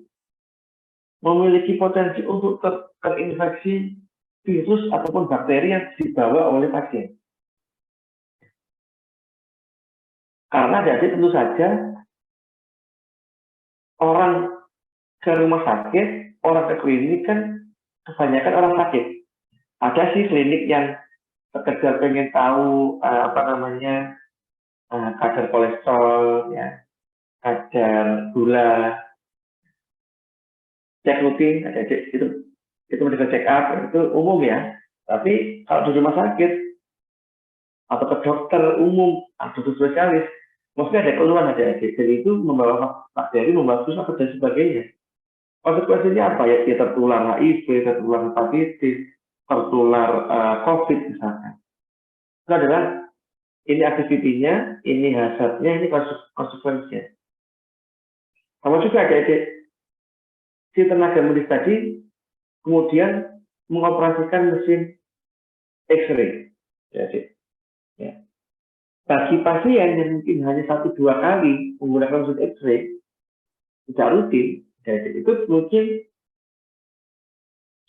memiliki potensi untuk terinfeksi virus ataupun bakteri yang dibawa oleh pasien. Karena jadi tentu saja orang ke rumah sakit, orang ke klinik kan kebanyakan orang sakit. Ada sih klinik yang sekedar pengen tahu kadar kolesterol, ya, kadar gula, cek rutin, itu medical check up, itu umum ya. Tapi kalau di rumah sakit atau ke dokter umum atau dokter spesialis, maksudnya ada keluhan adik-adik, dan itu membawa bakteri, membawa virus dan sebagainya. Konsekuensinya apa ya? Ya tertular HIV, tertular hepatitis, tertular COVID misalkan. Itu adalah ini aktivitinya, ini hasilnya, ini konsekuensinya. Sama juga adik-adik, si tenaga medis tadi kemudian mengoperasikan mesin X-ray. Ya. Bagi pasien yang mungkin hanya 1-2 kali menggunakan mesin X-ray, tidak rutin, jadi itu mungkin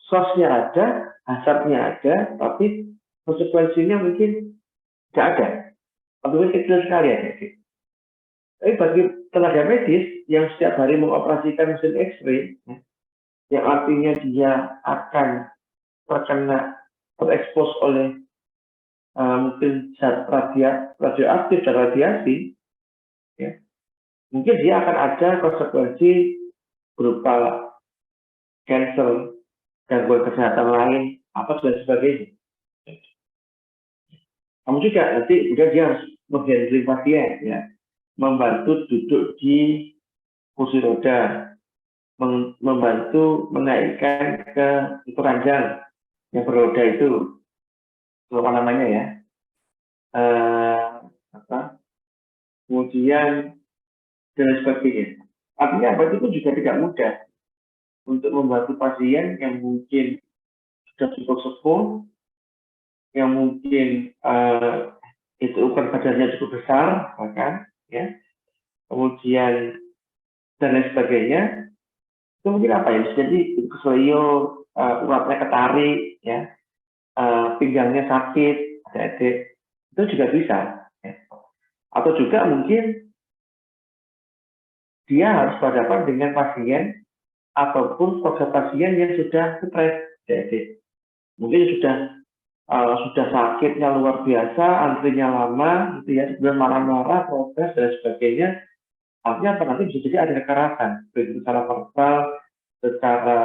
source-nya ada, hasilnya ada, tapi konsekuensinya mungkin tidak ada. Atau mungkin kecil sekali ya. Tapi bagi tenaga medis yang setiap hari mengoperasikan mesin X-ray, yang artinya dia akan terekspos oleh mungkin zat radioaktif dan radiasi, ya, mungkin dia akan ada konsekuensi berupa cancer, gangguan kesehatan lain, apa dan sebagainya. Kamu juga nanti dia harus menghandling pasien, ya, membantu duduk di kursi roda, membantu menaikkan ke ranjang yang beroda itu, apa namanya ya, kemudian dan sebagainya. Artinya apa itu pun juga tidak mudah untuk membantu pasien yang mungkin sudah cukup sepuh, yang mungkin itu ukuran badannya cukup besar, bahkan, ya, kemudian dan lain sebagainya. Itu mungkin apa ya? Jadi keselio, uratnya ketarik, ya, pinggangnya sakit, adik-adik, itu juga bisa. Ya. Atau juga mungkin dia harus berhadapan dengan pasien ataupun pasien yang sudah stres, adik-adik. Mungkin sudah sakitnya luar biasa, antrinya lama, gitu ya, sebelum marah-marah, protes dan sebagainya. Artinya apa, nanti bisa jadi ada kekerasan, baik secara verbal, secara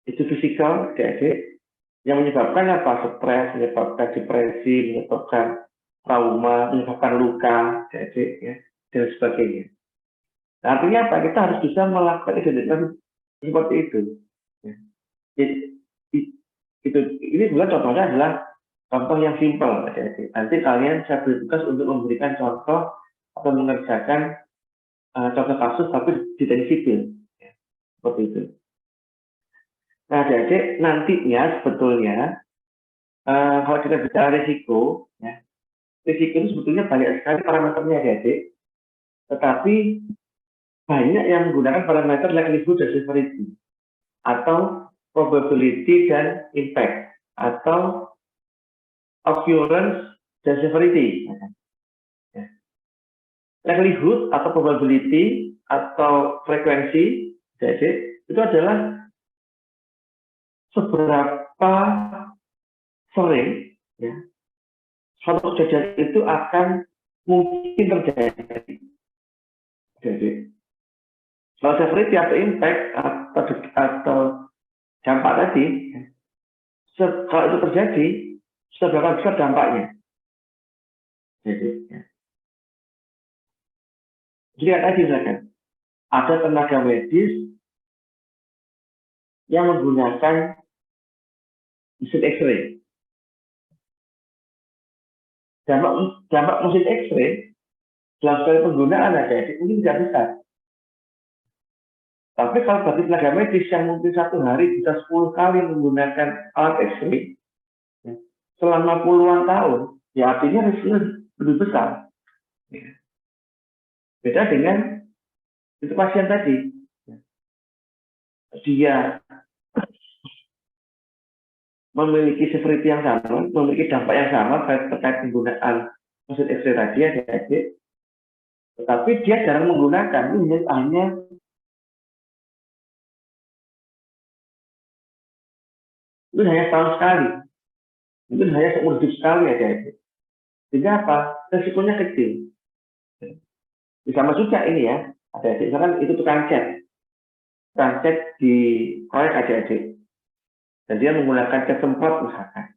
itu fisikal, adik-adik, yang menyebabkan apa? Stres, menyebabkan depresi, menyebabkan trauma, menyebabkan luka, adik-adik, ya, dan sebagainya. Nah, artinya apa? Kita harus bisa melakukan identitas seperti itu. Ya. Jadi, ini bukan contohnya adalah contoh yang simpel, adik-adik. Nanti kalian saya beri tugas untuk memberikan contoh atau mengerjakan contoh kasus tapi di teknik sipil, ya, seperti itu. Nah, adik-adik, nantinya sebetulnya kalau kita bicara risiko, ya, risiko itu sebetulnya banyak sekali parameternya, adik-adik, tetapi banyak yang menggunakan parameter likelihood dan severity, atau probability dan impact, atau occurrence dan severity. Ya. Likelihood atau probability atau frekuensi, jadi itu adalah seberapa sering, ya, suatu kejadian itu akan mungkin terjadi. Jadi, kalau severity atau impact atau dampak tadi, kalau itu terjadi, seberapa besar dampaknya. Ya. Jadi tadi misalkan ada tenaga medis yang menggunakan mesin X-ray. Dampak mesin X-ray dalam sekali penggunaan adik-adik mungkin tidak besar. Tapi kalau bagi tenaga medis yang mungkin satu hari bisa 10 kali menggunakan alat X-ray ya, selama puluhan tahun, ya artinya risiko lebih besar. Ya. Beda dengan itu pasien tadi. Dia memiliki severity yang sama, memiliki dampak yang sama terkait penggunaan mesin X-ray tadi adik-adik. Tetapi dia jarang menggunakan, ini hanya setahun sekali, mungkin hanya seumur hidup sekali adik-adik. Sehingga apa? Resikonya kecil. Sama juga ini ya, adik-adik, misalkan itu tukang cat di proyek adik-adik. Dan dia menggunakan cat semprot misalkan.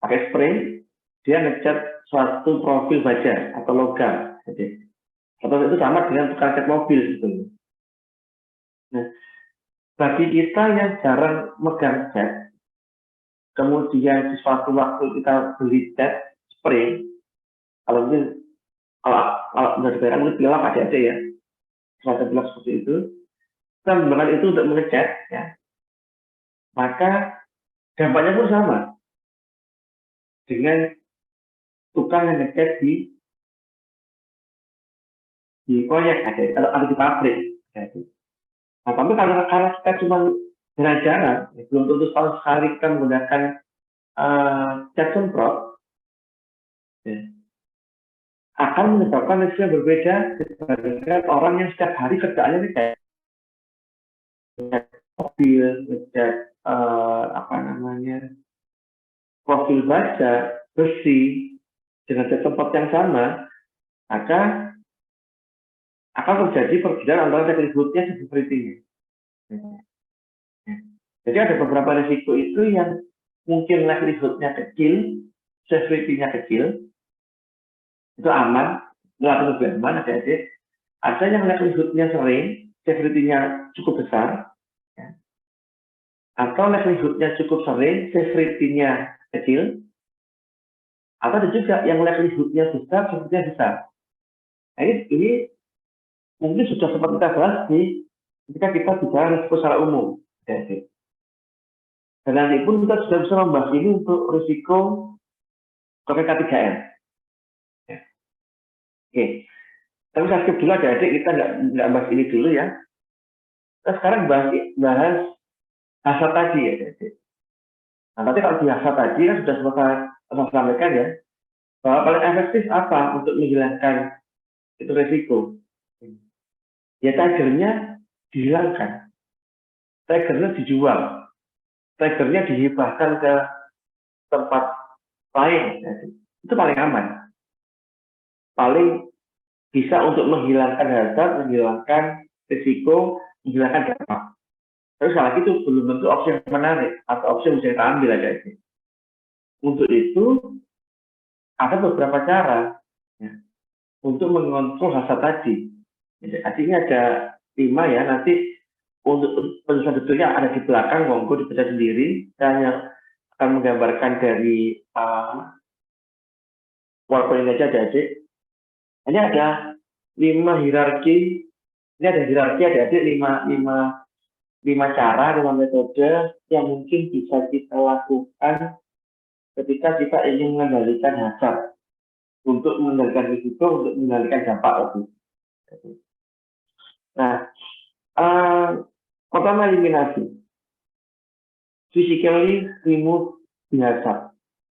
Pakai spray, dia ngecat suatu profil baja atau logam. Atau itu sama dengan tukang cat mobil gitu. Nah, bagi kita yang jarang megang cat, kemudian di suatu waktu kita beli cat spray, kalau mungkin kalau dari daerah mungkin pilak adik-adik ya, semacam pilak seperti itu, kita menggunakan itu untuk mengecat, ya, maka dampaknya pun sama dengan tukang yang ngecat di proyek atau di pabrik. Nah, tapi karena kita cuma jarang-jarang, ya, belum tentu setahun sekali kita menggunakan cat semprot, ya, akan menyebabkan risiko yang berbeda dibandingkan orang yang setiap hari kerjaannya ngecat mobil, ngecat profil baja, besi, dengan cat semprot yang sama, maka akan terjadi perbedaan antara liquidnya dan severity-nya. Jadi ada beberapa risiko itu yang mungkin likelihood-nya kecil, severity-nya kecil, itu aman, relatif lebih aman, adik-adik. Ada yang likelihood-nya sering, severity-nya cukup besar, ya. Atau likelihood-nya cukup sering, severity-nya kecil, atau ada juga yang likelihood-nya besar, severity-nya besar. Nah, ini mungkin sudah sempat kita bahas ketika kita bicara risiko secara umum. Dan nanti pun kita sudah bisa membahas ini untuk risiko K3M. Ya. Oke, tapi saya skip dulu adik-adik, kita nggak bahas ini dulu ya. Kita sekarang bahas hasrat tadi ya adik-adik. Nah, nanti kalau di hasrat tadi kan sudah saya sampaikan ya, bahwa paling efektif apa untuk menghilangkan itu risiko. Ya tagernya dihilangkan, tagernya dijual, tagernya dihibahkan ke tempat lain, itu paling aman, paling bisa untuk menghilangkan hazard, menghilangkan risiko, menghilangkan dampak. Tapi sekali lagi itu belum tentu opsi yang menarik atau opsi yang bisa kita ambil aja. Untuk itu ada beberapa cara ya, untuk mengontrol hazard tadi. Jadi, artinya ada 5 ya, nanti untuk penjelasan detailnya ada di belakang, monggo dibaca sendiri. Saya yang akan menggambarkan dari PowerPoint aja adik-adik. Ini ada 5 hierarki, ini ada hierarki adik-adik, 5 cara, 5 metode yang mungkin bisa kita lakukan ketika kita ingin mengendalikan hazard, untuk mengendalikan risiko, untuk mengendalikan dampak itu. Nah, pertama eliminasi, physically remove the hazard.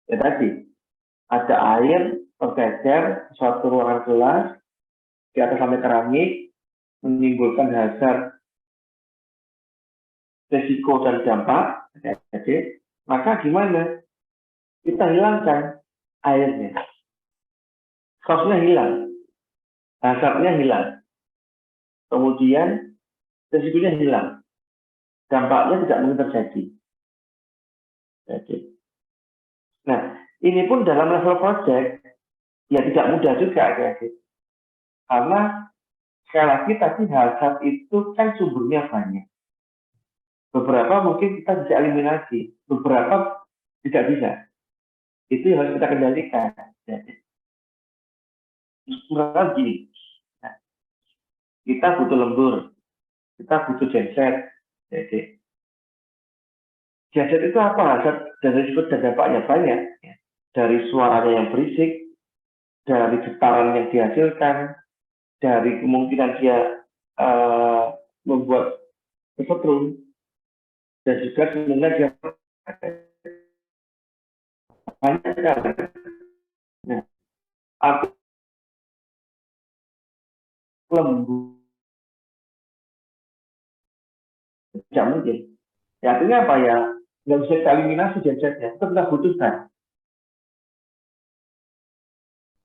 Ya tadi, ada air tercecer suatu ruangan kelas di atas lantai keramik, menimbulkan hazard, risiko dan dampak, maka gimana? Kita hilangkan airnya, source-nya hilang, hazardnya hilang, kemudian risikonya hilang, dampaknya tidak mungkin terjadi. Nah, ini pun dalam level project, Ya tidak mudah juga adik-adik. Karena sekali lagi tadi hazard itu kan sumbernya banyak. Beberapa mungkin kita bisa eliminasi, beberapa tidak bisa. Itu yang harus kita kendalikan. Jadi, gini, nah, kita butuh lembur, kita butuh genset. Jadi, genset itu apa? Hazard dan risiko dan dampaknya banyak. Ya. Dari suaranya yang berisik, dari getaran yang dihasilkan, dari kemungkinan dia membuat kesetrum, dan juga sebenarnya dia banyak sekali. Nah, aku lembur tidak mungkin. Ya, artinya apa ya? Nggak bisa kita eliminasi gensetnya, itu kita butuhkan.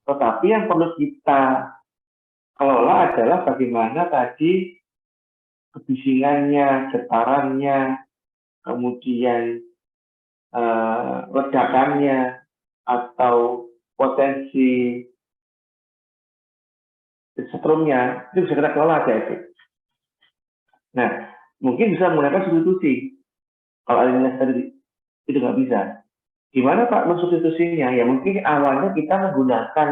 Tetapi yang perlu kita kelola adalah bagaimana tadi kebisingannya, getarannya, kemudian ledakannya, atau potensi setrumnya, itu bisa kita kelola aja itu. Nah, mungkin bisa menggunakan substitusi. Kalau eliminasi tadi itu nggak bisa. Gimana Pak mensubstitusinya? Ya mungkin awalnya kita menggunakan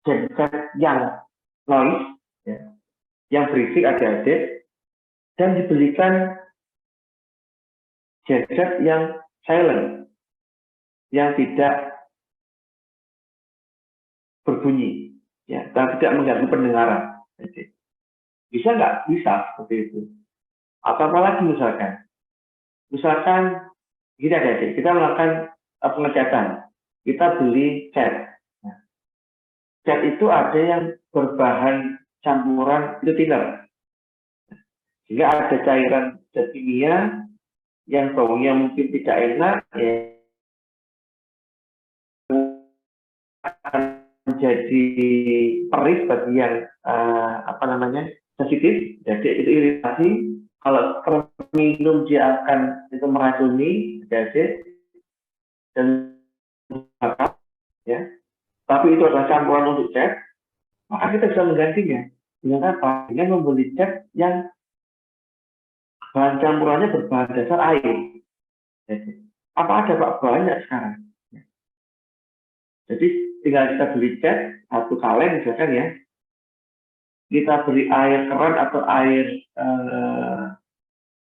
genset yang noise, ya, yang berisik adik-adik, dan dibelikan genset yang silent, yang tidak berbunyi, ya, dan tidak mengganggu pendengaran. Jadi, bisa nggak? Bisa seperti itu. Atau apa lagi misalkan gini adik-adik, kita melakukan pengecatan, kita beli cat. Nah, cat itu ada yang berbahan campuran itu thinner, sehingga ada cairan zat kimia yang baunya mungkin tidak enak, ya, akan menjadi perih bagi yang sensitif, jadi itu iritasi. Kalau minum dia akan itu meracuni, jadi dan ya. Tapi itu adalah campuran untuk cat, maka kita bisa menggantinya dengan apa? Dengan membeli cat yang bahan campurannya berbahan dasar air. Jadi, apa ada Pak? Banyak sekarang. Jadi tinggal kita beli cat satu kaleng misalkan ya, kita beri air keran atau air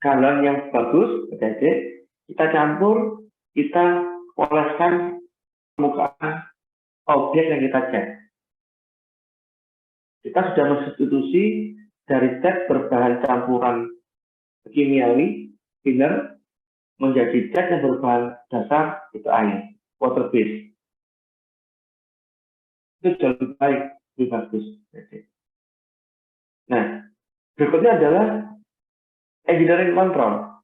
galon yang bagus, jadi kita campur, kita oleskan permukaan objek yang kita cat. Kita sudah mensubstitusi dari cat berbahan campuran kimiawi, thinner, menjadi cat yang berbahan dasar itu air, water base. Itu jauh lebih baik, lebih bagus. Nah, berikutnya adalah engineering control,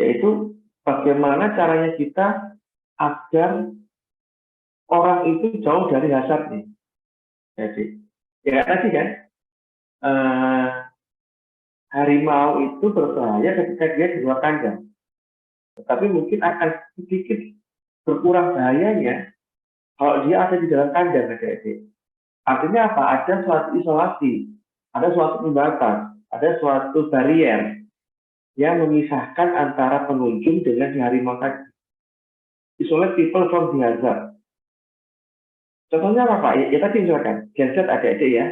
yaitu bagaimana caranya kita agar orang itu jauh dari hazardnya. Jadi, ya tadi kan, harimau itu berbahaya ketika dia di luar kandang. Tetapi mungkin akan sedikit berkurang bahayanya kalau dia ada di dalam kandang, adik-adik. Artinya apa? Ada suatu isolasi, ada suatu pembatas, ada suatu barrier yang memisahkan antara pengunjung dengan si harimau tadi. Isolate people from the hazard. Contohnya apa Pak? Ya tadi misalkan, genset adik-adik ya.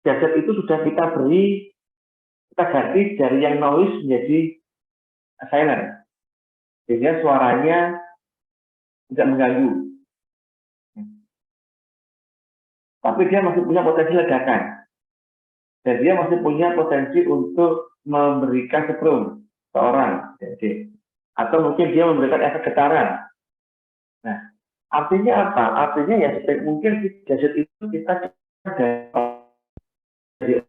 Genset itu sudah kita beri, kita ganti dari yang noise menjadi silent. Sehingga suaranya tidak mengganggu. Tapi dia masih punya potensi ledakan. Dan dia masih punya potensi untuk memberikan setrum seorang. Jadi, atau mungkin dia memberikan efek getaran. Nah, artinya apa? Artinya ya mungkin gadget itu kita dari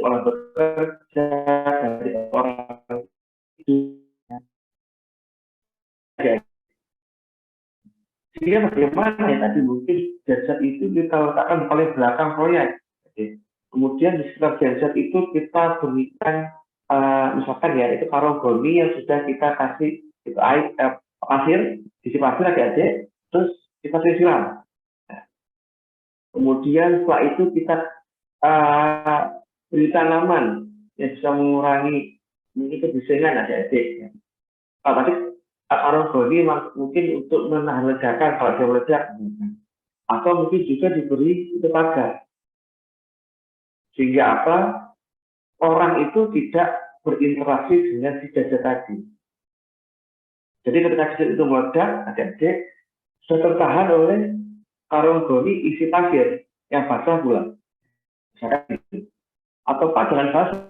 orang bekerja, dari orang itu. Sehingga bagaimana ya tadi mungkin gadget itu kita letakkan di paling belakang proyek. Jadi, kemudian di sekitar gadget itu kita berikan misalkan ya itu karung goni yang sudah kita kasih itu air pasir, isi pasir adik-adik, terus kita siram. Kemudian setelah itu kita beri tanaman yang bisa mengurangi mungkin kebisingan adik-adik. Ya. Tadi arogoni mungkin untuk menahan ledakan kalau dia meledak, atau mungkin juga diberi itu pagar, sehingga apa, orang itu tidak berinteraksi dengan si jajah tadi. Jadi ketika jajah itu meledak, adik-adik sudah tertahan oleh karung goni isi pasir yang basah pula, atau pak dengan basah.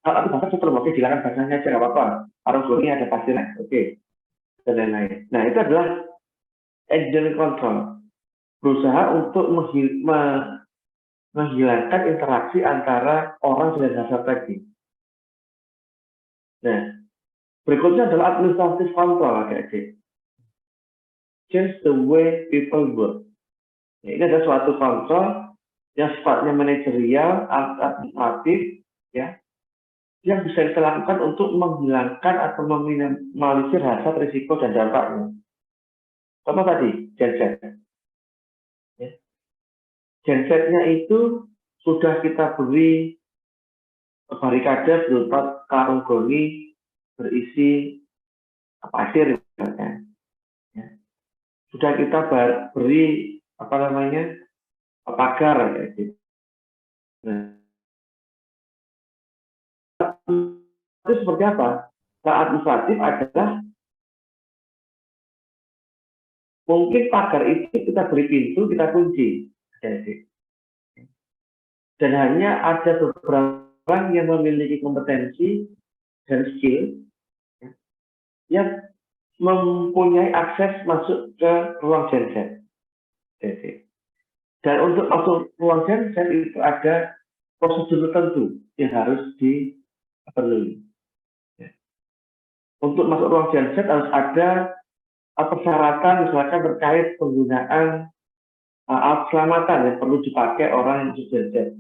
Kalau basah super oke, silakan basahnya aja nggak apa-apa. Karung goni ada pasirnya, oke, dan lain-lain. Nah itu adalah engineering control, berusaha untuk menghilangkan interaksi antara orang dan hazard tadi. Nah, berikutnya adalah administrative control, adik-adik. Change the way people work. Nah, ini adalah suatu kontrol yang sifatnya manajerial, administratif, ya, yang bisa kita lakukan untuk menghilangkan atau meminimalisir hazard, risiko, dan dampaknya. Contoh tadi, genset. Ya. Gensetnya itu sudah kita beri barikade berupa karung goni berisi pasir, misalnya. Ya. Sudah kita beri pagar, ya, gitu. Nah, itu seperti apa? Secara administratif adalah mungkin pagar itu kita beri pintu, kita kunci, dan hanya ada beberapa orang yang memiliki kompetensi dan skill, ya, yang mempunyai akses masuk ke ruang genset. Dan untuk masuk ruang genset itu ada prosedur tertentu yang harus dipenuhi. Ya. Untuk masuk ruang genset harus ada persyaratan, misalkan terkait penggunaan alat keselamatan yang perlu dipakai orang yang masuk genset.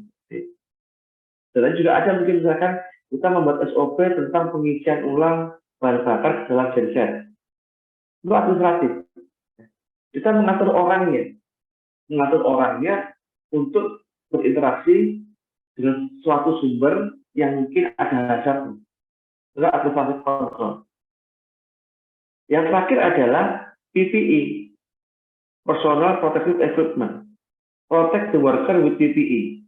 Dan juga ada mungkin misalkan kita membuat SOP tentang pengisian ulang bahan bakar ke dalam genset. Itu administratif. Kita mengatur orangnya untuk berinteraksi dengan suatu sumber yang mungkin ada hazard. Itu administratif control. Yang terakhir adalah PPE, Personal Protective Equipment. Protect the worker with PPE.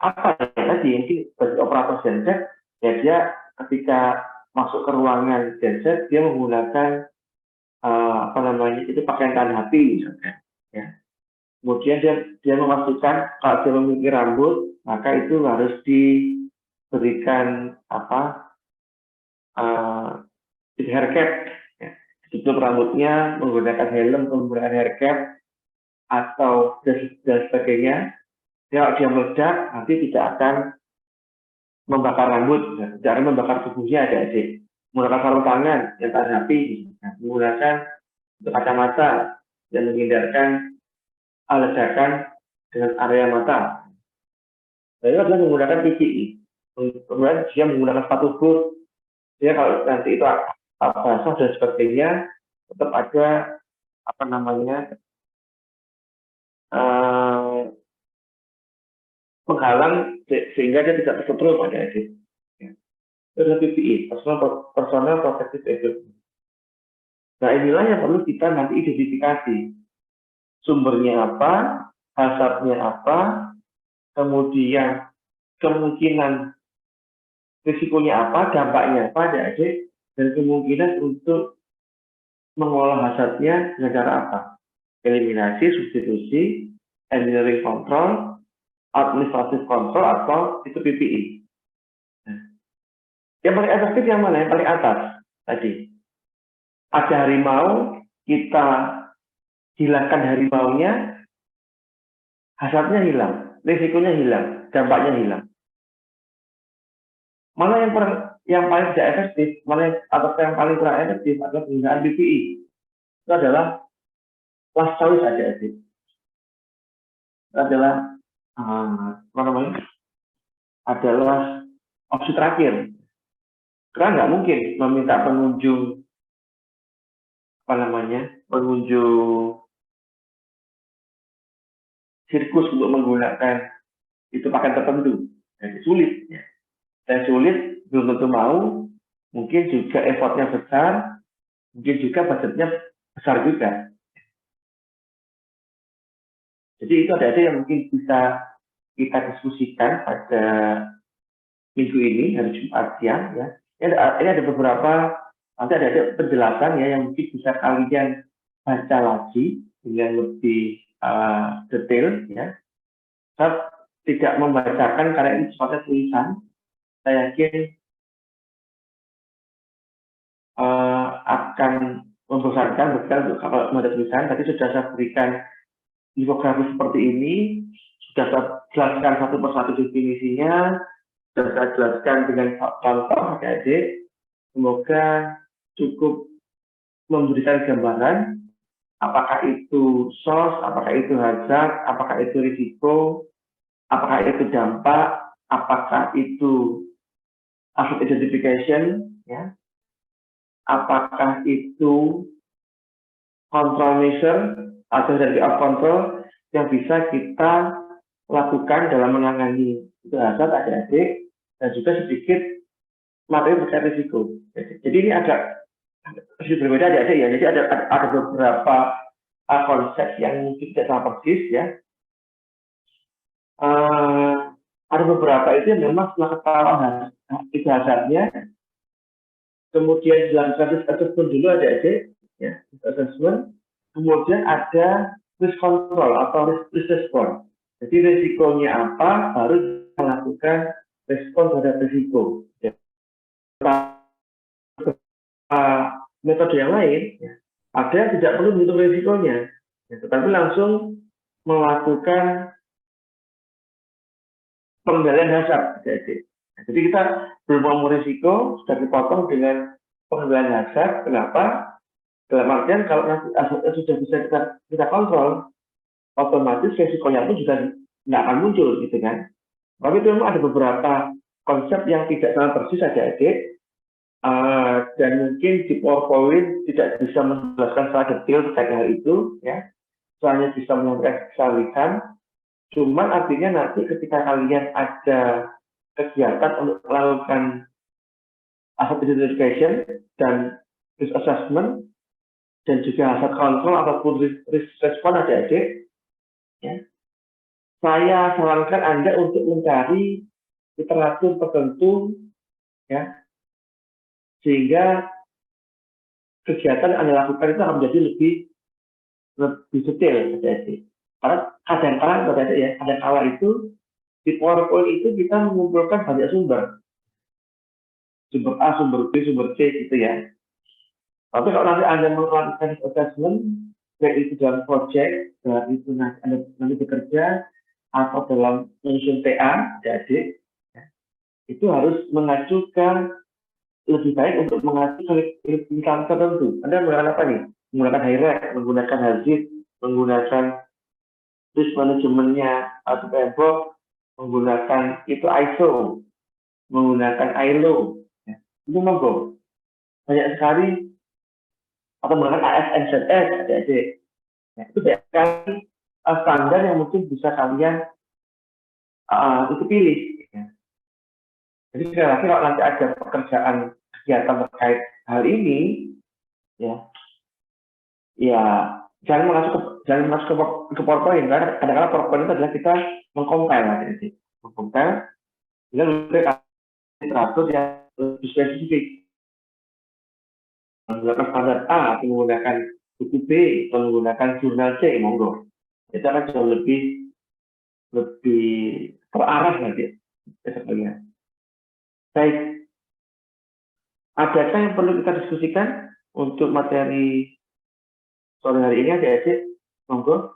Apa tadi mungkin bagi operator genset, ya dia ketika masuk ke ruangan genset dia menggunakan itu pakaian tahan api misalnya, ya. Kemudian dia memastikan kalau dia memiliki rambut maka itu harus diberikan hair cap, ya. Ditutup rambutnya menggunakan helm, menggunakan hair cap atau dan sebagainya. Kalau dia meledak nanti tidak akan membakar rambut, tidak akan membakar tubuhnya, adik-adik. Menggunakan sarung tangan yang tahan api, menggunakan kacamata yang menghindarkan ledakan dengan area mata. Lalu adalah menggunakan PPE. Kemudian dia menggunakan sepatu boot. Dia kalau nanti itu basah dan sebagainya, tetap ada menghalang sehingga dia tidak tersetrum, adik-adik. Itu adalah PPE, Personal Protective Equipment. Nah inilah yang perlu kita nanti identifikasi. Sumbernya apa, hazardnya apa, kemudian kemungkinan risikonya apa, dampaknya apa, adik-adik, dan kemungkinan untuk mengolah hazardnya dengan cara apa. Eliminasi, substitusi, engineering control, administrative control, atau itu PPE. Yang paling efektif yang mana? Yang paling atas tadi. Ada harimau, kita hilangkan harimaunya, hazardnya hilang, risikonya hilang, dampaknya hilang. Mana yang paling tidak efektif, atau yang paling kurang efektif adalah penggunaan PPE. Itu adalah last choice adik-adik. Itu adalah adalah opsi terakhir. Karena nggak mungkin meminta pengunjung pengunjung sirkus untuk menggunakan itu pakaian tertentu. Jadi sulit. Ya. Dan sulit belum tentu mau, mungkin juga effortnya besar, mungkin juga budgetnya besar juga. Jadi itu ada yang mungkin bisa kita diskusikan pada minggu ini, hari Jumat siang. Ya. Ini ada beberapa, nanti ada penjelasan ya yang mungkin bisa kalian baca lagi dengan lebih detail. Ya. Saya tidak membacakan karena ini sifatnya tulisan. Saya yakin akan membosankan betul untuk kalau membaca tulisan. Tadi sudah saya berikan infografis seperti ini, sudah saya jelaskan satu persatu definisinya, sudah saya jelaskan dengan contoh adik-adik. Semoga cukup memberikan gambaran apakah itu source, apakah itu hazard, apakah itu risiko, apakah itu dampak, apakah itu asset identification, ya, apakah itu control measure atau dari out control yang bisa kita lakukan dalam menangani itu hazard adik-adik, dan juga sedikit materi terkait risiko. Jadi ini agak sedikit berbeda adik-adik ya. Jadi ada beberapa konsep yang mungkin tidak sama persis ya. Ada beberapa itu yang memang setelah ketahuan itu hazardnya, kemudian dilakukan risk assessment dulu adik-adik, ya, risk assessment, kemudian ada risk control atau risk response. Jadi risikonya apa, baru melakukan respon terhadap risiko. Ya. Metode yang lain, ya, ada yang tidak perlu menghitung risikonya, ya, tetapi langsung melakukan pengendalian hazard. Jadi kita belum mau risiko, sudah dipotong dengan pengendalian hazard. Kenapa? Dalam artian kalau nanti asetnya sudah bisa kita kontrol, otomatis risikonya pun juga nggak akan muncul, gitu kan? Tapi itu memang ada beberapa konsep yang tidak sama persis adik-adik, dan mungkin di PowerPoint tidak bisa menjelaskan secara detail terkait hal itu, ya. Soalnya bisa menyampaikan kesalahan. Cuman artinya nanti ketika kalian ada kegiatan untuk melakukan asset identification dan risk assessment dan juga asset control ataupun risk response adik-adik, ya, saya sarankan Anda untuk mencari literatur tertentu, ya, sehingga kegiatan yang Anda lakukan itu akan menjadi lebih detail adik-adik. Karena kadang-kadang ya, kadang-kala itu di PowerPoint itu kita mengumpulkan banyak sumber. Sumber A, sumber B, sumber C gitu ya. Tapi kalau nanti Anda melakukan assessment, baik itu dalam project, itu nanti bekerja, atau dalam menyusun TA, adik, ya, itu harus mengajukan lebih baik untuk mengacu ke lingkaran tertentu. Anda menggunakan apa nih? Menggunakan HIREC, menggunakan HAZIP, menggunakan risk manajemennya atau PMBOK, menggunakan itu ISO, menggunakan ILO, ya. Itu monggo. Banyak sekali, atau menggunakan ASNZS, adik-adik. Ya, itu banyak sekali standar yang mungkin bisa kalian itu pilih. Ya. Jadi sekali lagi kalau nanti ada pekerjaan kegiatan terkait hal ini, ya, ya jangan masuk ke PowerPoint, karena kadang-kadang PowerPoint itu adalah kita mengcompile, adik-adik. Mengcompile dengan literatur yang lebih spesifik. Menggunakan standar A atau menggunakan buku B atau menggunakan jurnal C, monggo. Itu akan jauh lebih terarah nanti besoknya. Baik, adakah yang perlu kita diskusikan untuk materi sore hari ini adik-adik? Monggo.